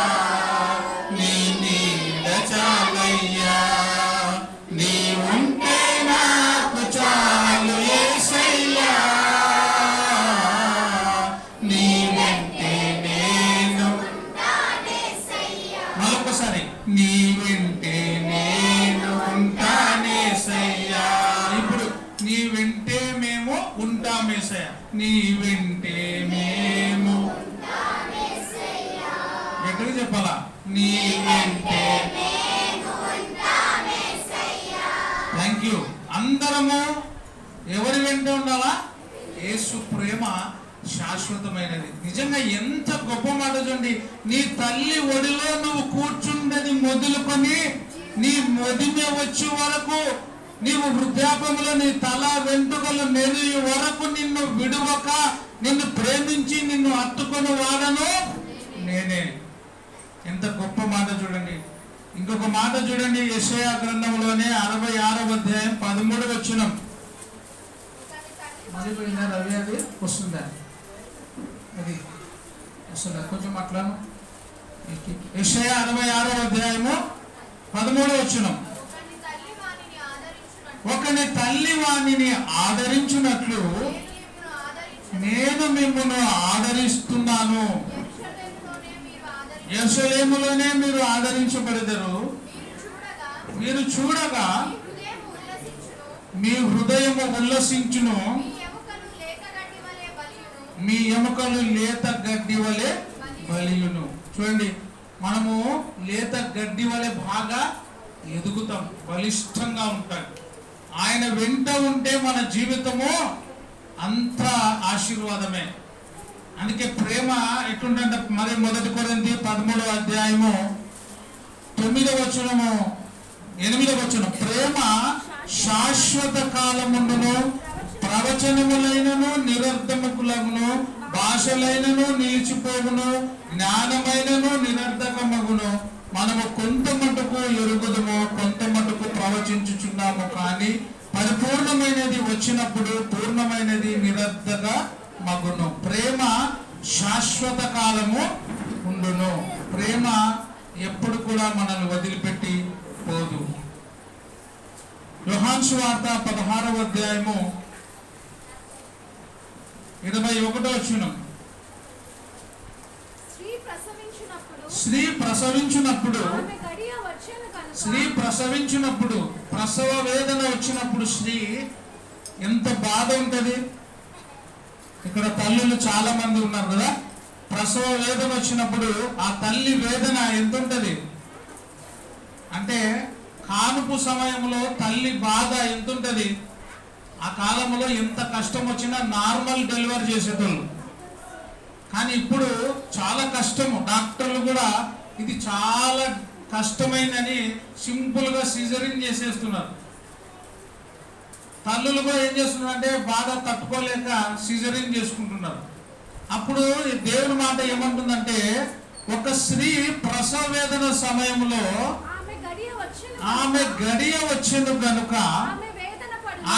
నీ నీడ చాలయ్యా, నీ ఉంటే నాకు చాలు యేసయ్యా, నీ వెంటే నేను. మరొకసారి, నీ వెంటే నేను ఉంటానేసయ్యా. ఇప్పుడు నీ వెంటే మేము ఉంటామేసయ్యా, నీ వెంటే మేము. ఎక్కడికి చెప్పాలా? నీ వెంటే. Thank you. అందరము ఎవరి వెంట ఉండాలా? యేసు ప్రేమ శాశ్వతమైనది. నిజంగా ఎంత గొప్ప మాట చూడండి. నీ తల్లి ఒడిలో నువ్వు కూర్చుండని మొదలుకొని నీ మొదిమ వచ్చే వరకు, నీవు వృద్ధాపంలో నీ తల వెంట్రుకలు మెరుగు వరకు నిన్ను విడువక నిన్ను ప్రేమించి నిన్ను హత్తుకొని వాడను నేనే. ఎంత గొప్ప మాట చూడండి. ఇంకొక మాట చూడండి, యెషయా గ్రంథంలోనే 66వ అధ్యాయం 13వ వచనం. మళ్ళీ రవి అది వస్తుందా? అది వస్తుందా? కొంచెం మాట్లాడు. యెషయా 66వ అధ్యాయము 13వ వచనం. ఒకని తల్లి వాణిని ఆదరించున్నట్లు నేను మిమ్మల్ని ఆదరిస్తున్నాను. యెరూషలేములోనే మీరు ఆదరించబడెదరు. మీరు చూడగా మీ హృదయము ఉల్లసించును, మీ ఎముకలు లేత గడ్డి వలె బలియును. చూడండి, మనము లేత గడ్డి వలె బాగా ఎదుగుతాం, బలిష్టంగా ఉంటాం. ఆయన వెంట ఉంటే మన జీవితము అంత ఆశీర్వాదమే. అందుకే ప్రేమ ఎట్లుంటే మరి 1 కొరింథీ 13వ అధ్యాయము 9వ వచనము 8వ వచనం, ప్రేమ శాశ్వత కాలముండును, ప్రవచనములైనను నిరర్ధకములగును, భాషలైనను నిలిచిపోవును, జ్ఞానమైనను నిరర్ధకమగును. మనము కొంత మటుకు ఎరుగుదము, కొంత మటుకు ప్రవచించుచున్నాము, కానీ పరిపూర్ణమైనది వచ్చినప్పుడు పూర్ణమైనది నిరర్ధక మగును. ప్రేమ శాశ్వత కాలము ఉండును. ప్రేమ ఎప్పుడు కూడా మనల్ని వదిలిపెట్టి పోదు. యోహాను సువార్త 16వ అధ్యాయము 21వ వచనం, స్త్రీ ప్రసవించినప్పుడు ప్రసవ వేదన వచ్చినప్పుడు స్త్రీ ఎంత బాధ ఉంటది. ఇక్కడ తల్లులు చాలా మంది ఉన్నారు కదా. ప్రసవ వేదన వచ్చినప్పుడు ఆ తల్లి వేదన ఎంత ఉంటది అంటే, కానుపు సమయంలో తల్లి బాధ ఎంత ఉంటది. ఆ కాలంలో ఎంత కష్టం వచ్చినా నార్మల్ డెలివరీ చేసేటోళ్ళు, కానీ ఇప్పుడు చాలా కష్టము. డాక్టర్లు కూడా ఇది చాలా కష్టమైందని సింపుల్ గా సిజరిన్ చేసేస్తున్నారు. తల్లులు కూడా ఏం చేస్తున్నారు అంటే బాధ తట్టుకోలేక సిజరిన్ చేసుకుంటున్నారు. అప్పుడు దేవుని మాట ఏమంటుందంటే, ఒక స్త్రీ ప్రసవ వేదన సమయంలో ఆమె గడియ వచ్చేను కనుక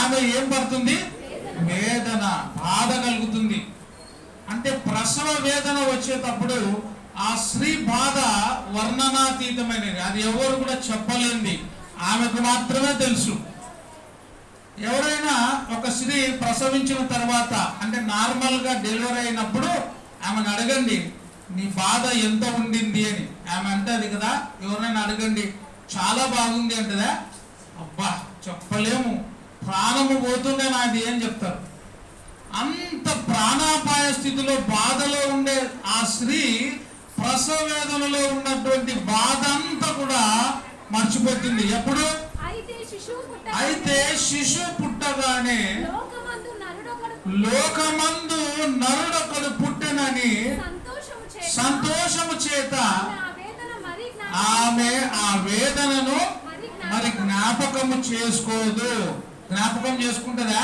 ఆమె ఏం పడుతుంది, వేదన, బాధ కలుగుతుంది. అంటే ప్రసవ వేదన వచ్చేటప్పుడు ఆ స్త్రీ బాధ వర్ణనాతీతమైనది. అది ఎవరు కూడా చెప్పలేంది, ఆమెకు మాత్రమే తెలుసు. ఎవరైనా ఒక స్త్రీ ప్రసవించిన తర్వాత అంటే నార్మల్ గా డెలివరీ అయినప్పుడు ఆమెను అడగండి, నీ బాధ ఎంత ఉండింది అని. ఆమె అంటది కదా, ఎవరైనా అడగండి, చాలా బాగుంది అంటదా, అబ్బా చెప్పలేము, ప్రాణము పోతుండే నాది అని చెప్తారు. అంత ప్రాణాపాయ స్థితిలో బాధలో ఉండే ఆ స్త్రీ ప్రసవ వేదనలో ఉన్నటువంటి బాధ అంతా కూడా మర్చిపోతుంది. ఎప్పుడు అయితే శిశువు పుట్టగానే లోకమందు నరుడొకడు పుట్టెనని సంతోషము చేత ఆమె ఆ వేదనను మరి జ్ఞాపకము చేసుకోదు. జ్ఞాపకం చేసుకుంటుందా?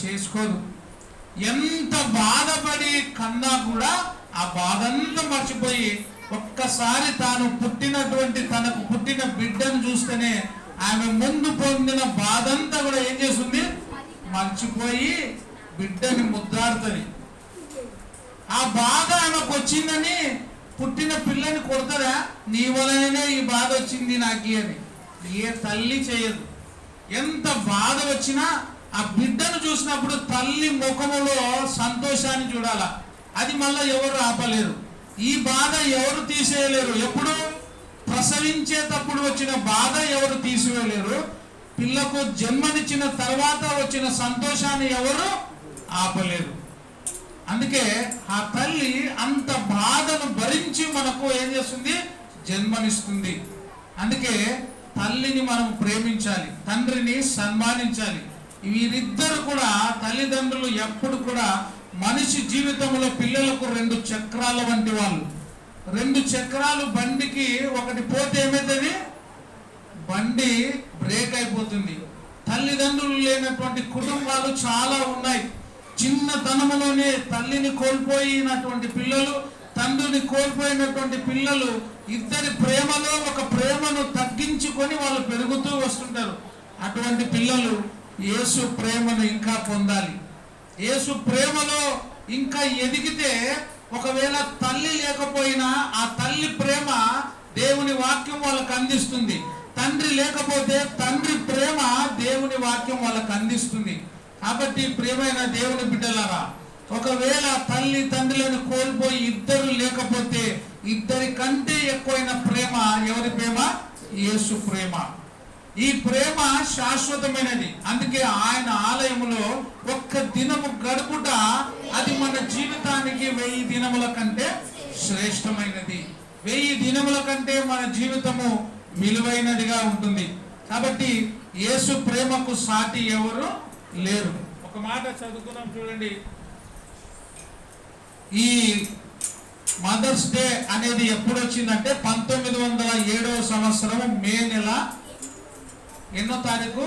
చేసుకోదు. ఎంత బాధపడి కన్నా కూడా ఆ బాధంతా మర్చిపోయి ఒక్కసారి తాను పుట్టినటువంటి తనకు పుట్టిన బిడ్డను చూస్తేనే ఆమె ముందు పొందిన బాధంతా కూడా ఏం చేస్తుంది, మర్చిపోయి బిడ్డని ముద్దాడుతుంది. ఆ బాధ ఆమెకు వచ్చిందని పుట్టిన పిల్లని కొడతారా, నీ వలననే ఈ బాధ వచ్చింది నాకు అని ఏ తల్లి చేయదు. ఎంత బాధ వచ్చినా ఆ బిడ్డను చూసినప్పుడు తల్లి ముఖములో సంతోషాన్ని చూడాల. అది మళ్ళా ఎవరు ఆపలేరు. ఈ బాధ ఎవరు తీసేయలేరు. ఎప్పుడు ప్రసవించేటప్పుడు వచ్చిన బాధ ఎవరు తీసివేయలేరు. పిల్లకు జన్మనిచ్చిన తర్వాత వచ్చిన సంతోషాన్ని ఎవరు ఆపలేరు. అందుకే ఆ తల్లి అంత బాధను భరించి మనకు ఏం చేస్తుంది, జన్మనిస్తుంది. అందుకే తల్లిని మనం ప్రేమించాలి, తండ్రిని సన్మానించాలి. వీరిద్దరు కూడా తల్లిదండ్రులు ఎప్పుడు కూడా మనిషి జీవితంలో పిల్లలకు 2 చక్రాల వంటి వాళ్ళు. 2 చక్రాలు బండికి ఒకటి పోతే ఏమైతుంది, బండి బ్రేక్ అయిపోతుంది. తల్లిదండ్రులు లేనటువంటి కుటుంబాలు చాలా ఉన్నాయి. చిన్నతనంలోనే తల్లిని కోల్పోయినటువంటి పిల్లలు, తండ్రిని కోల్పోయినటువంటి పిల్లలు, ఇద్దరి ప్రేమలో ఒక ప్రేమను తగ్గించుకొని వాళ్ళు పెరుగుతూ వస్తుంటారు. అటువంటి పిల్లలు యేసు ప్రేమను ఇంకా పొందాలి. యేసు ప్రేమలో ఇంకా ఎదిగితే, ఒకవేళ తల్లి లేకపోయినా ఆ తల్లి ప్రేమ దేవుని వాక్యం వాళ్ళకు అందిస్తుంది. తండ్రి లేకపోతే తండ్రి ప్రేమ దేవుని వాక్యం వాళ్ళకు అందిస్తుంది. కాబట్టి ప్రియమైన దేవుని బిడ్డలారా, ఒకవేళ తల్లి తండ్రులను కోల్పోయి ఇద్దరు లేకపోతే, ఇద్దరి కంటే ఎక్కువైన ప్రేమ ఎవరి ప్రేమ? యేసు ప్రేమ. ఈ ప్రేమ శాశ్వతమైనది. అందుకే ఆయన ఆలయములో ఒక్క దినము గడుపుట అది మన జీవితానికి 1000 దినముల కంటే శ్రేష్టమైనది. 1000 దినముల కంటే మన జీవితము విలువైనదిగా ఉంటుంది. కాబట్టి యేసు ప్రేమకు సాటి ఎవరు లేరు. ఒక మాట చదువుకున్నాం చూడండి, ఈ మదర్స్ డే అనేది ఎప్పుడు వచ్చిందంటే 1907వ సంవత్సరం మే నెల ఎన్నో తారీఖు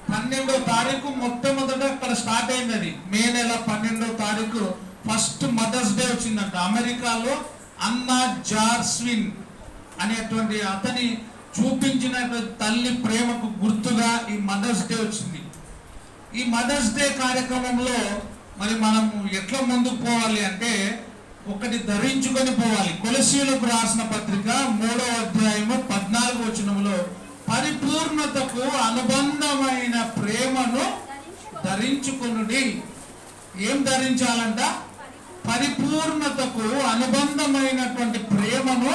12వ తారీఖు మొట్టమొదట అక్కడ స్టార్ట్ అయింది. అది మే నెల 12వ తారీఖు ఫస్ట్ మదర్స్ డే వచ్చిందంట. అమెరికాలో అన్నా జార్స్విన్ అనేటువంటి అతని చూపించిన తల్లి ప్రేమకు గుర్తుగా ఈ మదర్స్ డే వచ్చింది. ఈ మదర్స్ డే కార్యక్రమంలో మరి మనం ఎట్లా ముందుకు పోవాలి అంటే ఒకటి ధరించుకొని పోవాలి. కొలసీయులకు రాసిన పత్రిక 3వ అధ్యాయము 14వ వచనంలో పరిపూర్ణతకు అనుబంధమైన ప్రేమను ధరించుకొనుడి. ఏం ధరించాలంట? పరిపూర్ణతకు అనుబంధమైనటువంటి ప్రేమను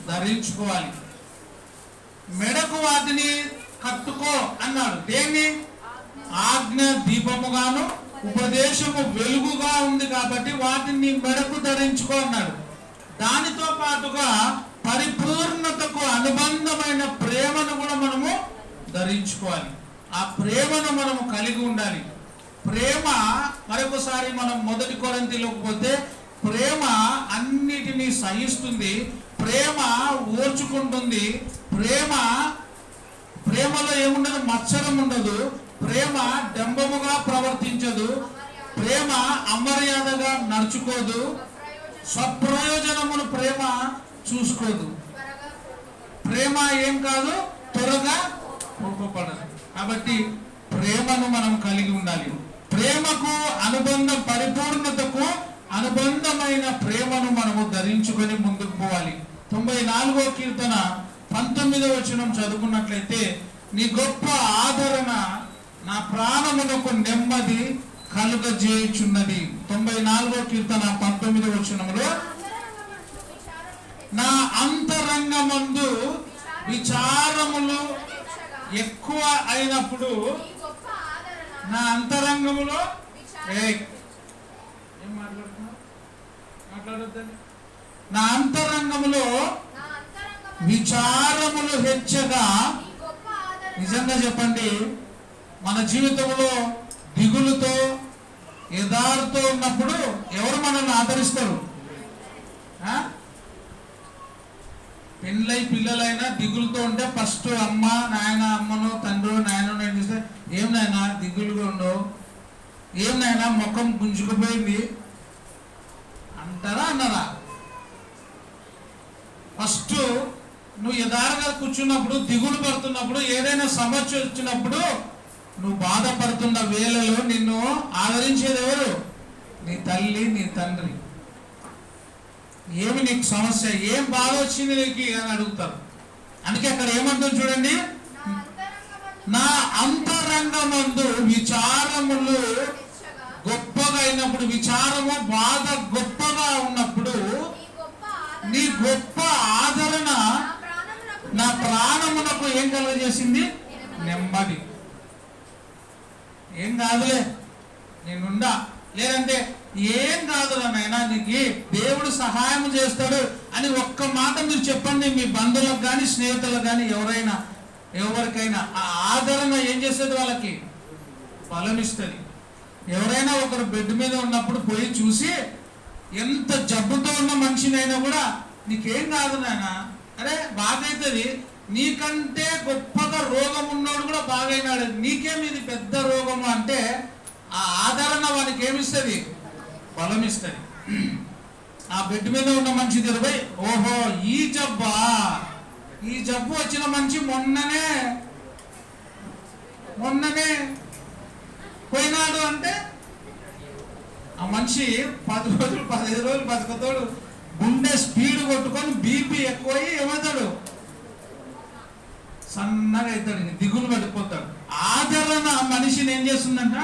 ధరించుకోవాలి. మెడకు వాటిని కట్టుకో అన్నాడు. దేన్ని? ఆజ్ఞ దీపముగాను ఉపదేశము వెలుగుగా ఉంది కాబట్టి వాటిని మెడకు ధరించుకో అన్నాడు. దానితో పాటుగా పరిపూర్ణతకు అనుబంధమైన ప్రేమను కూడా మనము ధరించుకోవాలి. ఆ ప్రేమను మనము కలిగి ఉండాలి. ప్రేమ మరొకసారి మనం 1 కొరింథీయులకు పోతే ప్రేమ అన్నిటినీ సహిస్తుంది, ప్రేమ ఓర్చుకుంటుంది, ప్రేమలో ఏముండదు? మత్సరం ఉండదు, ప్రేమ డంబముగా ప్రవర్తించదు, ప్రేమ అమర్యాదగా నడుచుకోదు, స్వప్రయోజనమును ప్రేమ చూసుకోదు. ప్రేమ ఏం కాదు, త్వరగా కోపపడదు. కాబట్టి ప్రేమను మనం కలిగి ఉండాలి. ప్రేమకు అనుబంధం, పరిపూర్ణతకు అనుబంధమైన ప్రేమను మనము ధరించుకొని ముందుకు పోవాలి. 94వ కీర్తన 19వ వచనం చదువుకున్నట్లయితే నీ గొప్ప ఆదరణ నా ప్రాణమునకు నెమ్మది కలుగజేయుచున్నది. 94వ కీర్తన 19వ వచనంలో నా అంతరంగమందు విచారములు ఎక్కువ అయినప్పుడు నా అంతరంగములో ఏం మాట్లాడొద్దండి. నా అంతరంగములో విచారములు హెచ్చగా. నిజంగా చెప్పండి, మన జీవితంలో దిగులుతో ఎదారుతో ఉన్నప్పుడు ఎవరు మనల్ని ఆదరిస్తారు? పెళ్ళై పిల్లలైనా దిగులుతో ఉంటే ఫస్ట్ అమ్మ నాయన, అమ్మను తండ్రి నాయన నేను చూస్తే ఏం నాయనా దిగులుగా ఉండవు, ఏం నాయనా ముఖం గుంజుకుపోయింది అంటారా అన్నారా? ఫస్ట్ నువ్వు యథార్థంగా కూర్చున్నప్పుడు, దిగులు పడుతున్నప్పుడు, ఏదైనా సమస్య వచ్చినప్పుడు, నువ్వు బాధపడుతున్న వేళలో నిన్ను ఆదరించేది ఎవరు? నీ తల్లి, నీ తండ్రి. ఏమి నీకు సమస్య, ఏం బాధ వచ్చింది నీకు అని అడుగుతారు. అందుకే అక్కడ ఏమంటుంది చూడండి, నా అంతరంగమందు విచారములు గొప్పగా అయినప్పుడు, విచారము బాధ గొప్పగా ఉన్నప్పుడు నీ గొప్ప ఆదరణ నా ప్రాణమునకు ఏం కలుగజేసింది? నెమ్మది. ఏం కాదులే నేనుండా, లేదంటే ఏం కాదురా నాయనా నీకు దేవుడు సహాయం చేస్తాడు అని ఒక్క మాట మీరు చెప్పండి. మీ బంధువులకు కానీ స్నేహితులకు కానీ ఎవరికైనా ఆ ఆదరణ ఏం చేస్తుంది? వాళ్ళకి బలమిస్తుంది. ఎవరైనా ఒకరు బెడ్ మీద ఉన్నప్పుడు పోయి చూసి, ఎంత జబ్బుతో ఉన్న మనిషినైనా కూడా నీకేం కాదు నాయన, అరే బాగైతుంది, నీకంటే గొప్పగా రోగం ఉన్నోడు కూడా బాగైనాడు, నీకేమి ఇది పెద్ద రోగము అంటే ఆ ఆదరణ వానికి ఏమిస్తుంది? బలమిస్తుంది. ఆ బెడ్ మీద ఉన్న మనిషి తెరవై, ఓహో ఈ జబ్బు వచ్చిన మనిషి మొన్ననే పోయినాడు అంటే ఆ మనిషి 10 రోజులు 15 రోజులు బతుకుతాడు. గుండె స్పీడ్ కొట్టుకొని బీపీ ఎక్కువయ్యి ఏమవుతాడు? సన్నగా అవుతాడు, దిగులు పడిపోతాడు. ఆదరణ మనిషిని ఏం చేస్తుందంట?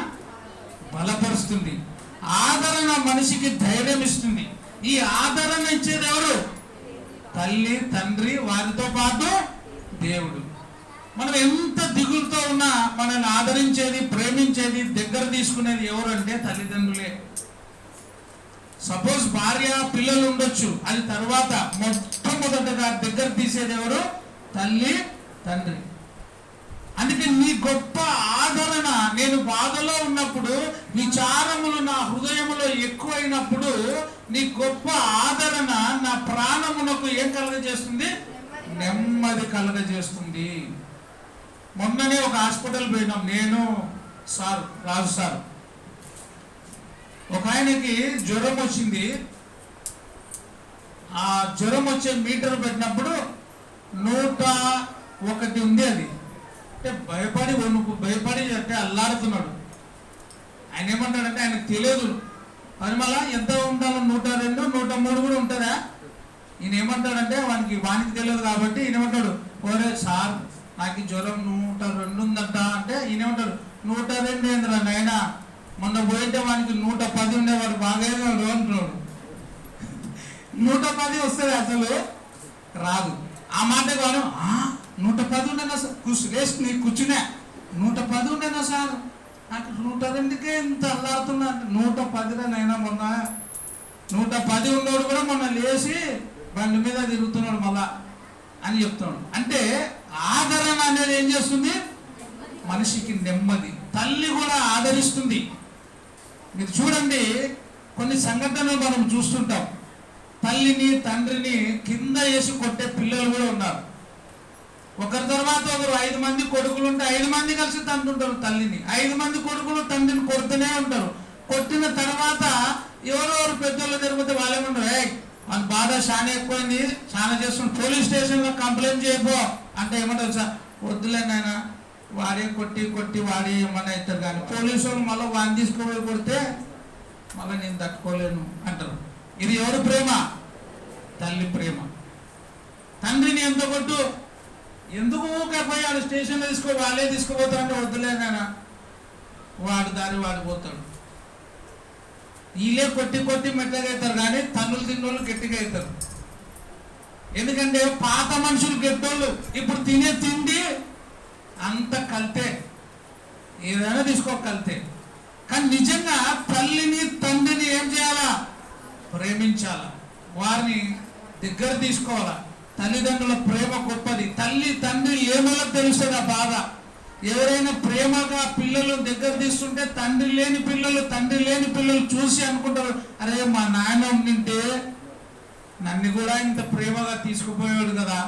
బలపరుస్తుంది. ఆదరణ మనిషికి ధైర్యం ఇస్తుంది. ఈ ఆదరణ ఇచ్చేది ఎవరు? తల్లి, తండ్రి, వారితో పాటు దేవుడు. మనం ఎంత దిగులుతో ఉన్నా మనల్ని ఆదరించేది, ప్రేమించేది, దగ్గర తీసుకునేది ఎవరు అంటే తల్లిదండ్రులే. సపోజ్ భార్య పిల్లలు ఉండొచ్చు, అది తర్వాత మొట్టమొదటగా దగ్గర తీసేది ఎవరు? తల్లి, తండ్రి. అందుకే నీ గొప్ప ఆదరణ, నేను బాధలో ఉన్నప్పుడు విచారములు నా హృదయములో ఎక్కువైనప్పుడు నీ గొప్ప ఆదరణ నా ప్రాణమునకు ఏం కలగజేస్తుంది? నెమ్మది కలగజేస్తుంది. మొన్ననే ఒక హాస్పిటల్ పోయినాం, నేను సార్ రాజు సార్. ఒక ఆయనకి జ్వరం వచ్చింది. ఆ జ్వరం వచ్చే మీటర్ పెట్టినప్పుడు 101 ఉంది. అది అంటే భయపడి అంటే అల్లాడుతున్నాడు. ఆయన ఏమంటాడంటే ఆయనకు తెలియదు పరిమళ ఎంత ఉండాలో 102, 103 కూడా ఉంటుందా. ఈయన ఏమంటాడంటే వానికి తెలియదు కాబట్టి ఈయన ఏమంటాడు, ఓరే సార్ నాకు జ్వరం 102 ఉందంట అంటే ఈయన ఏమంటాడు, 102 ఏంద్రా నాయనా, మొన్న పోయింటే వానికి 110 ఉండేవాడు, బాగా అంటున్నాడు. 110 వస్తుంది, అసలు రాదు. ఆ మాట కాదు, 110 ఉండేనా సార్, రేస్ట్ నీకు కూర్చునే 110 ఉండేనా సార్, నాకు 102కే ఇంత అల్లాడుతున్నా అంటే 110 నైనా మొన్న 110 ఉన్నోడు కూడా మొన్న లేచి బండి మీద తిరుగుతున్నాడు మళ్ళా అని చెప్తున్నాడు. అంటే ఆదరణ అనేది ఏం చేస్తుంది? మనిషికి నెమ్మది. తల్లి కూడా ఆదరిస్తుంది. మీరు చూడండి, కొన్ని సంఘటనలు మనం చూస్తుంటాం. తల్లిని తండ్రిని కింద వేసి కొట్టే పిల్లలు కూడా ఉన్నారు. ఒకరి తర్వాత ఒకరు 5 మంది కొడుకులు ఉంటే 5 మంది కలిసి తంటుంటారు తల్లిని. 5 మంది కొడుకులు తండ్రిని కొడుతూనే ఉంటారు. కొట్టిన తర్వాత ఎవరెవరు పెద్దలు తిరిగితే వాళ్ళేమంటారు, మన బాధ చాలా ఎక్కువైంది, చాలా చేస్తుంది, పోలీస్ స్టేషన్లో కంప్లైంట్ చేయబో అంటే ఏమంటారు, సార్ వద్దులే నాయన, వాడే కొట్టి వాడే ఏమన్నా అవుతారు. కానీ పోలీసు వాళ్ళు మళ్ళీ వాడిని తీసుకుపోయి కొడితే మళ్ళీ నేను తట్టుకోలేను అంటారు. ఇది ఎవరు ప్రేమ? తల్లి ప్రేమ. తండ్రిని ఎంత కొట్టు, ఎందుకు ఊకపోయాడు స్టేషన్లో వాళ్ళే తీసుకుపోతారంటే వద్దులే నాయన, వాడు దారి వాడు పోతాడు. వీళ్ళే కొట్టి మెట్టగా అవుతారు, కానీ తన్నులు తిన్నోళ్ళు గట్టిగా అవుతారు. ఎందుకంటే పాత మనుషులు గెట్టోళ్ళు, ఇప్పుడు తినే తిండి అంత కలితే, ఏదైనా తీసుకోగలితే. కానీ నిజంగా తల్లిని తండ్రిని ఏం చేయాలా? ప్రేమించాలా, వారిని దగ్గర తీసుకోవాలా. తల్లిదండ్రుల ప్రేమ గొప్పది. తల్లి తండ్రి ఏమో తెలుస్తుంది ఆ బాధ. ఎవరైనా ప్రేమగా పిల్లలు దగ్గర తీస్తుంటే తండ్రి లేని పిల్లలు చూసి అనుకుంటారు, అరే మా నాయన ఉండింటే నన్ను కూడా ఇంత ప్రేమగా తీసుకుపోయాడు కదా,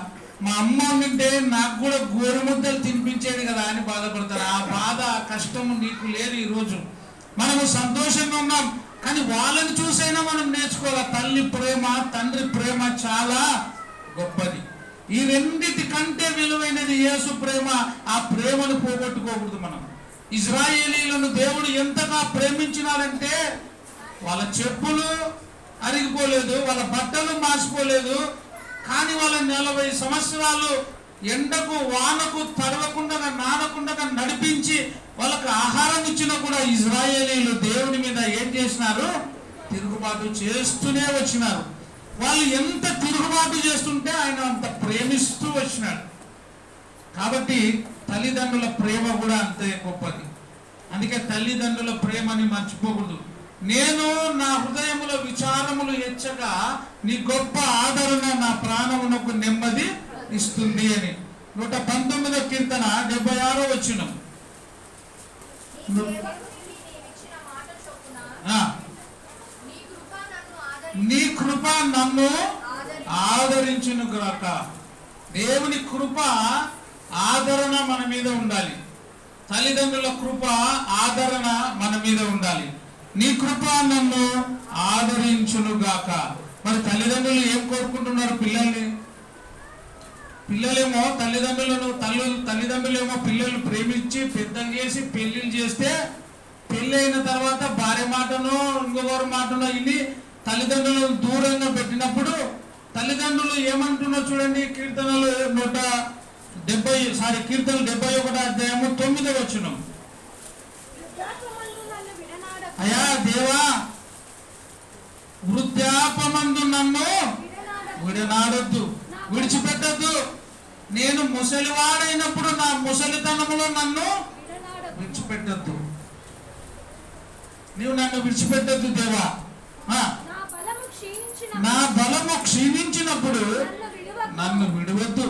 మా అమ్మ ఉండింటే నాకు కూడా గోరుముద్దలు తినిపించేది కదా అని బాధపడతారు. ఆ బాధ ఆ కష్టము నీకు లేదు. ఈరోజు మనము సంతోషంగా ఉన్నాం, కానీ వాళ్ళని చూసైనా మనం నేర్చుకోవాలి. తల్లి ప్రేమ తండ్రి ప్రేమ చాలా గొప్పది. ఈ రెండిటి కంటే విలువైనది యేసు ప్రేమ. ఆ ప్రేమను పోగొట్టుకోకూడదు మనం. ఇజ్రాయేలీలను దేవుడు ఎంతగా ప్రేమించినాడంటే వాళ్ళ చెప్పులు అరిగిపోలేదు, వాళ్ళ బట్టలు మాసిపోలేదు, కానీ వాళ్ళ 40 సంవత్సరాలు ఎండకు వానకు తడవకుండా నానకుండా నడిపించి వాళ్ళకు ఆహారం ఇచ్చినా కూడా ఇజ్రాయేలీలు దేవుని మీద ఏం చేసినారు? తిరుగుబాటు చేస్తూనే వచ్చినారు. వాళ్ళు ఎంత తిరుగుబాటు చేస్తుంటే ఆయన అంత ప్రేమిస్తూ వచ్చినాడు. కాబట్టి తల్లిదండ్రుల ప్రేమ కూడా అంతే గొప్పది. అందుకే తల్లిదండ్రుల ప్రేమని మర్చిపోకూడదు. నేను నా హృదయములో విచారములు ఎచ్చగా నీ గొప్ప ఆదరణ నా ప్రాణమునకు నెమ్మది ఇస్తుంది అని 119వ కీర్తన 76వ వచనం. నీ కృప నన్ను ఆదరించును గాక. దేవుని కృప ఆదరణ మన మీద ఉండాలి. తల్లిదండ్రుల కృప ఆదరణ మన మీద ఉండాలి. నీ కృప నన్ను ఆదరించును గాక. మరి తల్లిదండ్రులు ఏం కోరుకుంటున్నారు? పిల్లలేమో తల్లిదండ్రులేమో పిల్లలు ప్రేమించి పెద్దలు చేసి పెళ్లిళ్ళు చేస్తే పెళ్లి అయిన తర్వాత భార్య మాటనో ఇంకొకరి మాటనో ఇన్ని తల్లిదండ్రులను దూరంగా పెట్టినప్పుడు తల్లిదండ్రులు ఏమంటున్నా చూడండి. కీర్తనలు 71వ అధ్యాయము 9వ వచనం. అయ్యా దేవా, వృద్ధాపమందు నన్ను విడనాడొద్దు, విడిచిపెట్టద్దు. నేను ముసలివాడైనప్పుడు నా ముసలితనములో నన్ను విడిచిపెట్టద్దు. నీవు నన్ను విడిచిపెట్టద్దు దేవా. నా బలము క్షీణించినప్పుడు నన్ను విడవద్దు.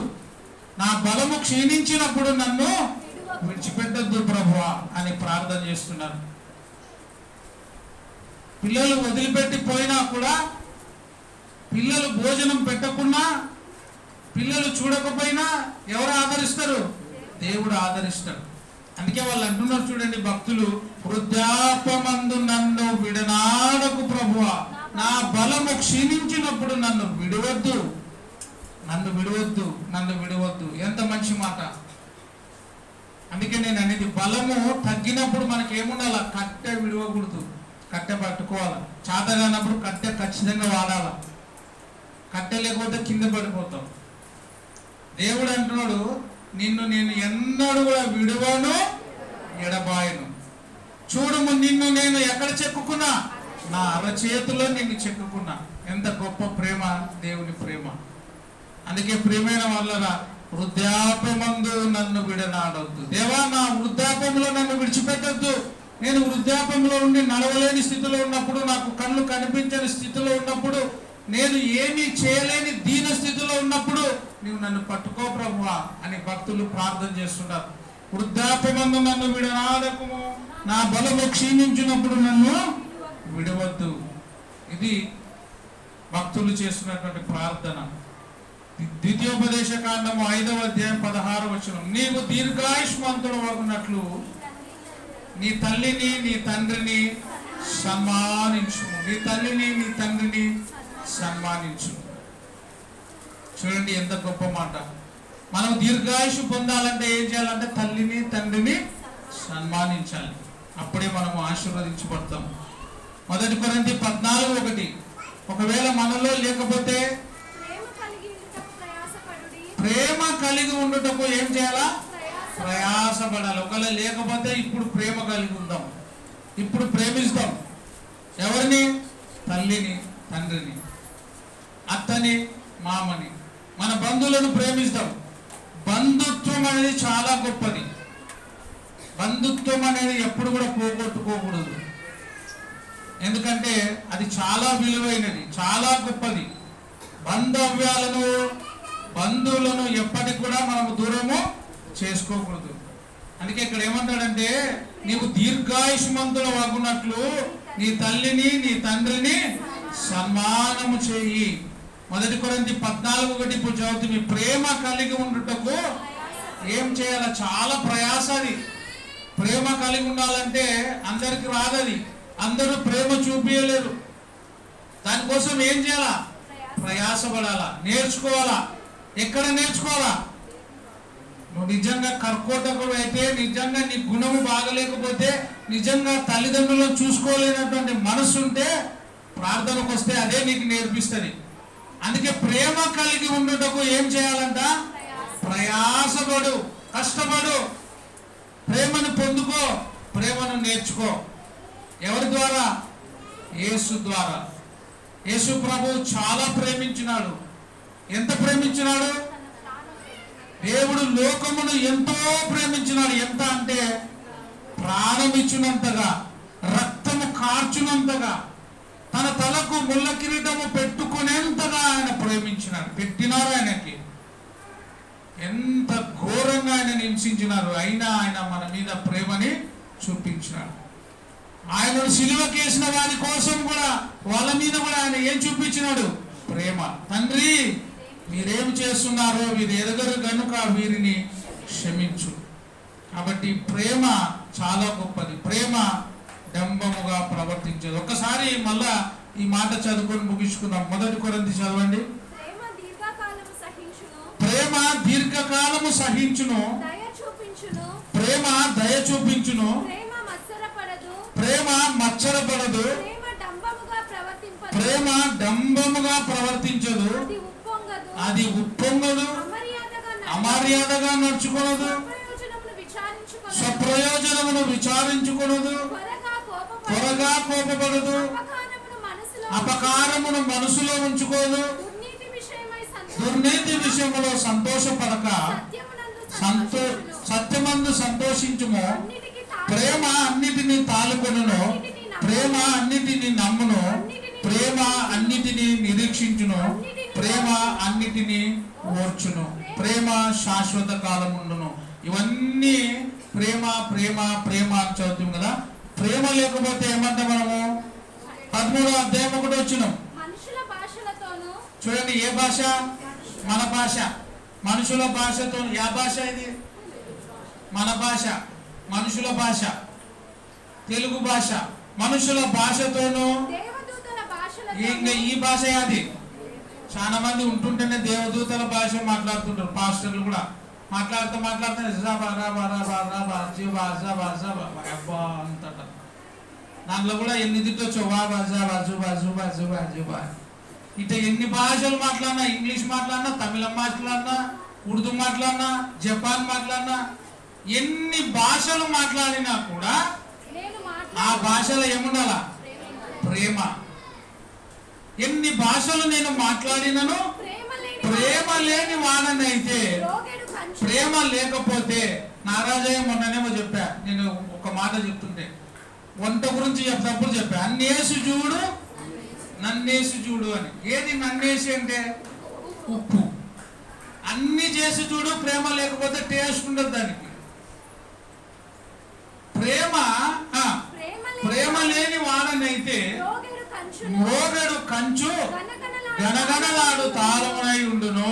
నా బలము క్షీణించినప్పుడు నన్ను విడిచిపెట్టద్దు ప్రభువా అని ప్రార్థన చేస్తున్నారు. పిల్లలు వదిలిపెట్టి పోయినా కూడా, పిల్లలు భోజనం పెట్టకున్నా, పిల్లలు చూడకపోయినా ఎవరు ఆదరిస్తారు? దేవుడు ఆదరిస్తాడు. అందుకే వాళ్ళు అంటున్నారు చూడండి భక్తులు, వృద్ధాపమందు నన్ను విడనాడకు ప్రభువా, నా బలము క్షీణించినప్పుడు నన్ను విడవద్దు, నన్ను విడవద్దు, నన్ను విడవద్దు. ఎంత మంచి మాట. అందుకే నేను అనేది, బలము తగ్గినప్పుడు మనకి ఏముండాల? కట్టె విడవకూడదు, కట్టె పట్టుకోవాలి. చేతగానప్పుడు కట్టె ఖచ్చితంగా వాడాల. కట్టె లేకపోతే కింద పడిపోతాం. దేవుడు అంటున్నాడు, నిన్ను నేను ఎన్నడూ కూడా విడువను, ఎడబాయను. చూడుము, నిన్ను నేను ఎక్కడ చెక్కుకున్నా? నా అరచేతిలో నిన్ను చెక్కుకున్నా. ఎంత గొప్ప ప్రేమ దేవుని ప్రేమ. అందుకే ప్రియమైన వాళ్ళరా, వృద్ధాపమందు నన్ను విడనాడొద్దు. దేవా, నా వృద్ధాపంలో నన్ను విడిచిపెట్టొద్దు. నేను వృద్ధాపంలో ఉండి నడవలేని స్థితిలో ఉన్నప్పుడు, నాకు కళ్ళు కనిపించని స్థితిలో ఉన్నప్పుడు, నేను ఏమీ చేయలేని దీన స్థితిలో ఉన్నప్పుడు నీవు నన్ను పట్టుకో ప్రభువా అని భక్తులు ప్రార్థన చేస్తున్నారు. వృద్ధాపమందు నన్ను విడనాడకుము, నా బలము క్షీణించినప్పుడు నన్ను విడవద్దు. ఇది భక్తులు చేస్తున్నటువంటి ప్రార్థన. ద్వితీయోపదేశ కాండము 5వ అధ్యాయం 16వ వచనం, నీవు దీర్ఘాయుష్మంతుడు అగునట్లు నీ తల్లిని నీ తండ్రిని సన్మానించు. నీ తల్లిని నీ తండ్రిని సన్మానించు. చూడండి ఎంత గొప్ప మాట. మనం దీర్ఘాయుషు పొందాలంటే ఏం చేయాలంటే తల్లిని తండ్రిని సన్మానించాలి. అప్పుడే మనము ఆశీర్వదించబడతాం. 1 కొరింథీ 14:1, ఒకవేళ మనలో లేకపోతే ప్రేమ కలిగి ఉండుటకు ఏం చేయాలా? ప్రయాసపడాలి. ఒకవేళ లేకపోతే ఇప్పుడు ప్రేమ కలిగి ఉందాం, ఇప్పుడు ప్రేమిస్తాం. ఎవరిని? తల్లిని, తండ్రిని, అత్తని, మామని, మన బంధువులను ప్రేమిస్తాం. బంధుత్వం అనేది చాలా గొప్పది. బంధుత్వం అనేది ఎప్పుడు కూడా పోగొట్టుకోకూడదు. ఎందుకంటే అది చాలా విలువైనది, చాలా గొప్పది. బంధవ్యాలను, బంధువులను ఎప్పటికి కూడా మనము దూరము చేసుకోకూడదు. అందుకే ఇక్కడ ఏమంటాడంటే, నీవు దీర్ఘాయుష్మంతుడు అగునట్లు నీ తల్లిని నీ తండ్రిని సన్మానము చేయి. 1 కొరింథీ 14:1 ఇప్పుడు చదువుతుంది. ప్రేమ కలిగి ఉండుటకు ఏం చేయాలి? చాలా ప్రయాస. అది ప్రేమ కలిగి ఉండాలంటే అందరికి రాదది. అందరూ ప్రేమ చూపించలేరు. దానికోసం ఏం చేయాలా? ప్రయాసపడాలా, నేర్చుకోవాలా. ఎక్కడ నేర్చుకోవాలా? నువ్వు నిజంగా కర్కోటకుడు అయితే, నిజంగా నీ గుణము బాగలేకపోతే, నిజంగా తల్లిదండ్రులను చూసుకోలేనటువంటి మనసు ఉంటే ప్రార్థనకు వస్తే అదే నీకు నేర్పిస్తుంది. అందుకే ప్రేమ కలిగి ఉండుటకు ఏం చేయాలంట? ప్రయాసపడు, కష్టపడు, ప్రేమను పొందుకో, ప్రేమను నేర్చుకో. ఎవరి ద్వారా? యేసు ద్వారా. యేసు ప్రభు చాలా ప్రేమించినాడు. ఎంత ప్రేమించినాడు? దేవుడు లోకమును ఎంతో ప్రేమించినాడు. ఎంత అంటే ప్రాణం ఇచ్చినంతగా, రక్తము కార్చునంతగా, తన తలకు ముళ్ళ కిరీటము పెట్టుకునేంతగా ఆయన ప్రేమించినాడు. పెట్టినారు ఆయనకి. ఎంత ఘోరంగా ఆయన హింసించినారు, అయినా ఆయన మన మీద ప్రేమని చూపించినాడు. ఆయనను సిలువకేసిన వారి కోసం కూడా, వాళ్ళ మీద కూడా ఆయన ఏం చూపించినాడు? ప్రేమ. తండ్రి, మీరేం చేస్తున్నారో వీరు ఎరగరు కనుక వీరిని క్షమించు. కాబట్టి ప్రేమ చాలా గొప్పది. ప్రేమ డంబముగా ప్రవర్తించదు. ఒక్కసారి మళ్ళా ఈ మాట చదువుకొని ముగించుకుందాం. 1 కొరింథీ చదవండి. ప్రేమ దీర్ఘకాలము సహించును, ప్రేమ దయ చూపించును, ప్రేమ మత్సరపడదు, ప్రేమ డంబముగా ప్రవర్తించదు, అది ఉప్పొంగదు, అమర్యాదగా నడుచుకొనదు, స్వప్రయోజనమును విచారించుకొనదు, త్వరగా కోపపడదు, అపకారమును మనసులో ఉంచుకోదు, దుర్నీతి విషయములో సంతోషపడక సత్యమందు సంతోషించుము. ప్రేమ అన్నిటినీ తాలుకొనును, ప్రేమ అన్నిటినీ నమ్మును, ప్రేమ అన్నిటినీ నిరీక్షించును, ప్రేమ అన్నిటినీ ఓర్చును, ప్రేమ శాశ్వత కాలం ఉండును. ఇవన్నీ ప్రేమ ప్రేమ ప్రేమ అని చదువుతాం కదా. ప్రేమ లేకపోతే ఏమంటాం మనము? 13వ అధ్యాయం 1వ వచనం మనుషుల భాషలతోను. చూడండి, ఏ భాష? మన భాష. మనుషుల భాషతో. యా భాష ఇది? మన భాష, మనుషుల భాష, తెలుగు భాష. మనుషుల భాషతోను, దేవదూతల భాషలతోను. ఇంకా ఈ భాష అది. చాలా మంది ఉంటుంటేనే దేవదూతల భాష మాట్లాడుతుంటారు. పాస్టర్లు కూడా మాట్లాడుతూ అంతట. దాంట్లో కూడా ఎన్ని తిట్టొచ్చు, వా బాజా బాజు బాజు బాజు బాజు బా. ఇట్లా ఎన్ని భాషలు మాట్లాడినా, ఇంగ్లీష్ మాట్లాడినా, తమిళం మాట్లాడినా, ఉర్దూ మాట్లాడినా, జపాన్ మాట్లాడినా, ఎన్ని భాషలు మాట్లాడినా కూడా ఆ భాషలో ఏముండాలా? ప్రేమ. ఎన్ని భాషలు నేను మాట్లాడినను ప్రేమ లేని వాడనైతే, ప్రేమ లేకపోతే, నారాజయ్య మొన్ననేమో చెప్పా, నేను ఒక మాట చెప్తుంటే వంట గురించి చెప్తప్పుడు చెప్పా, అన్నేసి చూడు నన్నేసి చూడు అని. ఏది నన్నేసి అంటే? ఉప్పు. అన్ని చేసి చూడు, ప్రేమ లేకపోతే టేస్ట్ ఉండదు దానికి. ప్రేమ లేని వాడనైతే మ్రోగెడు కంచు గనగనలాడు తాళమునై ఉండును,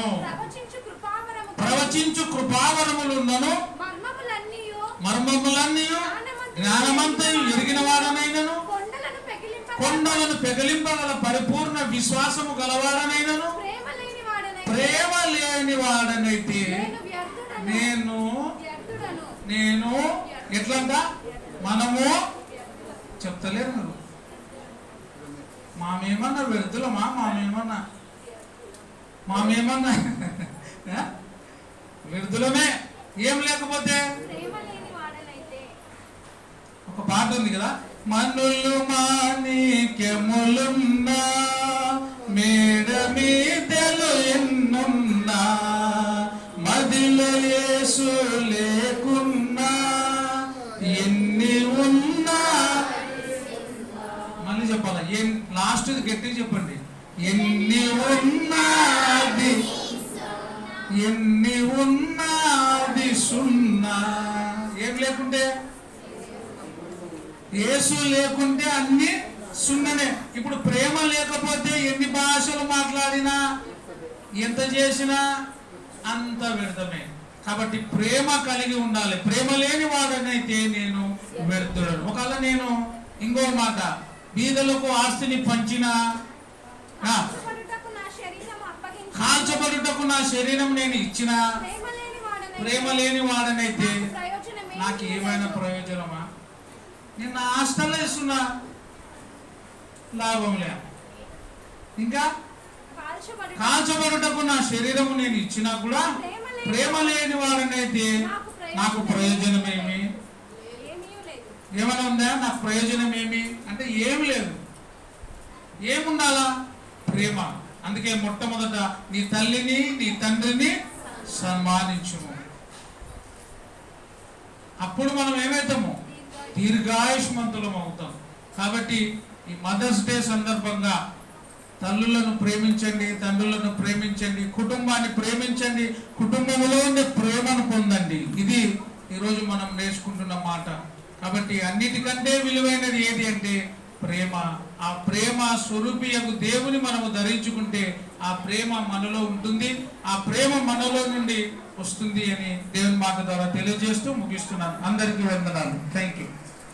ప్రవచించు కృపావరములున్నను, మర్మములన్నీ జ్ఞానమంతయు ఎరిగిన వాడనైనను, కొండలను పెగిలింపగల పరిపూర్ణ విశ్వాసము గలవాడనైనను, ప్రేమ లేని వాడనైతే నేను ఎట్లంటా? మనము చెప్తలేరు మీరు. మామేమన్నా వ్యర్థులమా? మామేమన్నా వ్యర్థులమే. ఏం లేకపోతే? ఒక పాట ఉంది కదా, మనులు మాణిక్యములున్నా మేడ మీదలు ఎన్నున్నా, మదిలో యేసు లేకున్నా ఎన్ని ఉన్నా. మళ్ళీ చెప్పాలా? లాస్ట్ గట్టిగా చెప్పండి. ఎన్ని ఉన్నది సున్నా. ఏం లేకుంటే? యేసు లేకుంటే అన్ని సున్ననే. ఇప్పుడు ప్రేమ లేకపోతే ఎన్ని భాషలు మాట్లాడినా, ఎంత చేసినా అంత వ్యర్థమే. కాబట్టి ప్రేమ కలిగి ఉండాలి. ప్రేమ లేని వాడనైతే నేను వ్యర్థుడను. ఒకవేళ నేను ఇంకో మాట, బీదలకు ఆస్తిని పంచిన, కాల్చబడుటకు నా శరీరం నేను ఇచ్చిన, ప్రేమ లేని వాడనైతే నాకు ఏమైనా ప్రయోజనమా? నేను నా ఆస్తులు ఇస్తున్నా, లాభం లే. ఇంకా కాల్చబడుటకు నా శరీరము నేను ఇచ్చినా కూడా ప్రేమ లేని వాడనైతే నాకు ప్రయోజనమేమి? ఏమైనా ఉందా? నాకు ప్రయోజనం ఏమి అంటే ఏమి లేదు. ఏముండాలా? ప్రేమ. అందుకే మొట్టమొదట నీ తల్లిని నీ తండ్రిని సన్మానించుము. అప్పుడు మనం ఏమవుతాము? దీర్ఘాయుష్మంతులం అవుతాం. కాబట్టి ఈ మదర్స్ డే సందర్భంగా తల్లులను ప్రేమించండి, తండ్రులను ప్రేమించండి, కుటుంబాన్ని ప్రేమించండి, కుటుంబంలో ఉండే ప్రేమను పొందండి. ఇది ఈరోజు మనం నేర్చుకుంటున్న మాట. కాబట్టి అన్నిటికంటే విలువైనది ఏది అంటే ప్రేమ. ఆ ప్రేమ స్వరూపియకు దేవుని మనము ధరించుకుంటే ఆ ప్రేమ మనలో ఉంటుంది, ఆ ప్రేమ మనలో నుండి వస్తుంది అని దేవుని మాట ద్వారా తెలియజేస్తూ ముగిస్తున్నాను. అందరికీ వందనాలు. Thank you.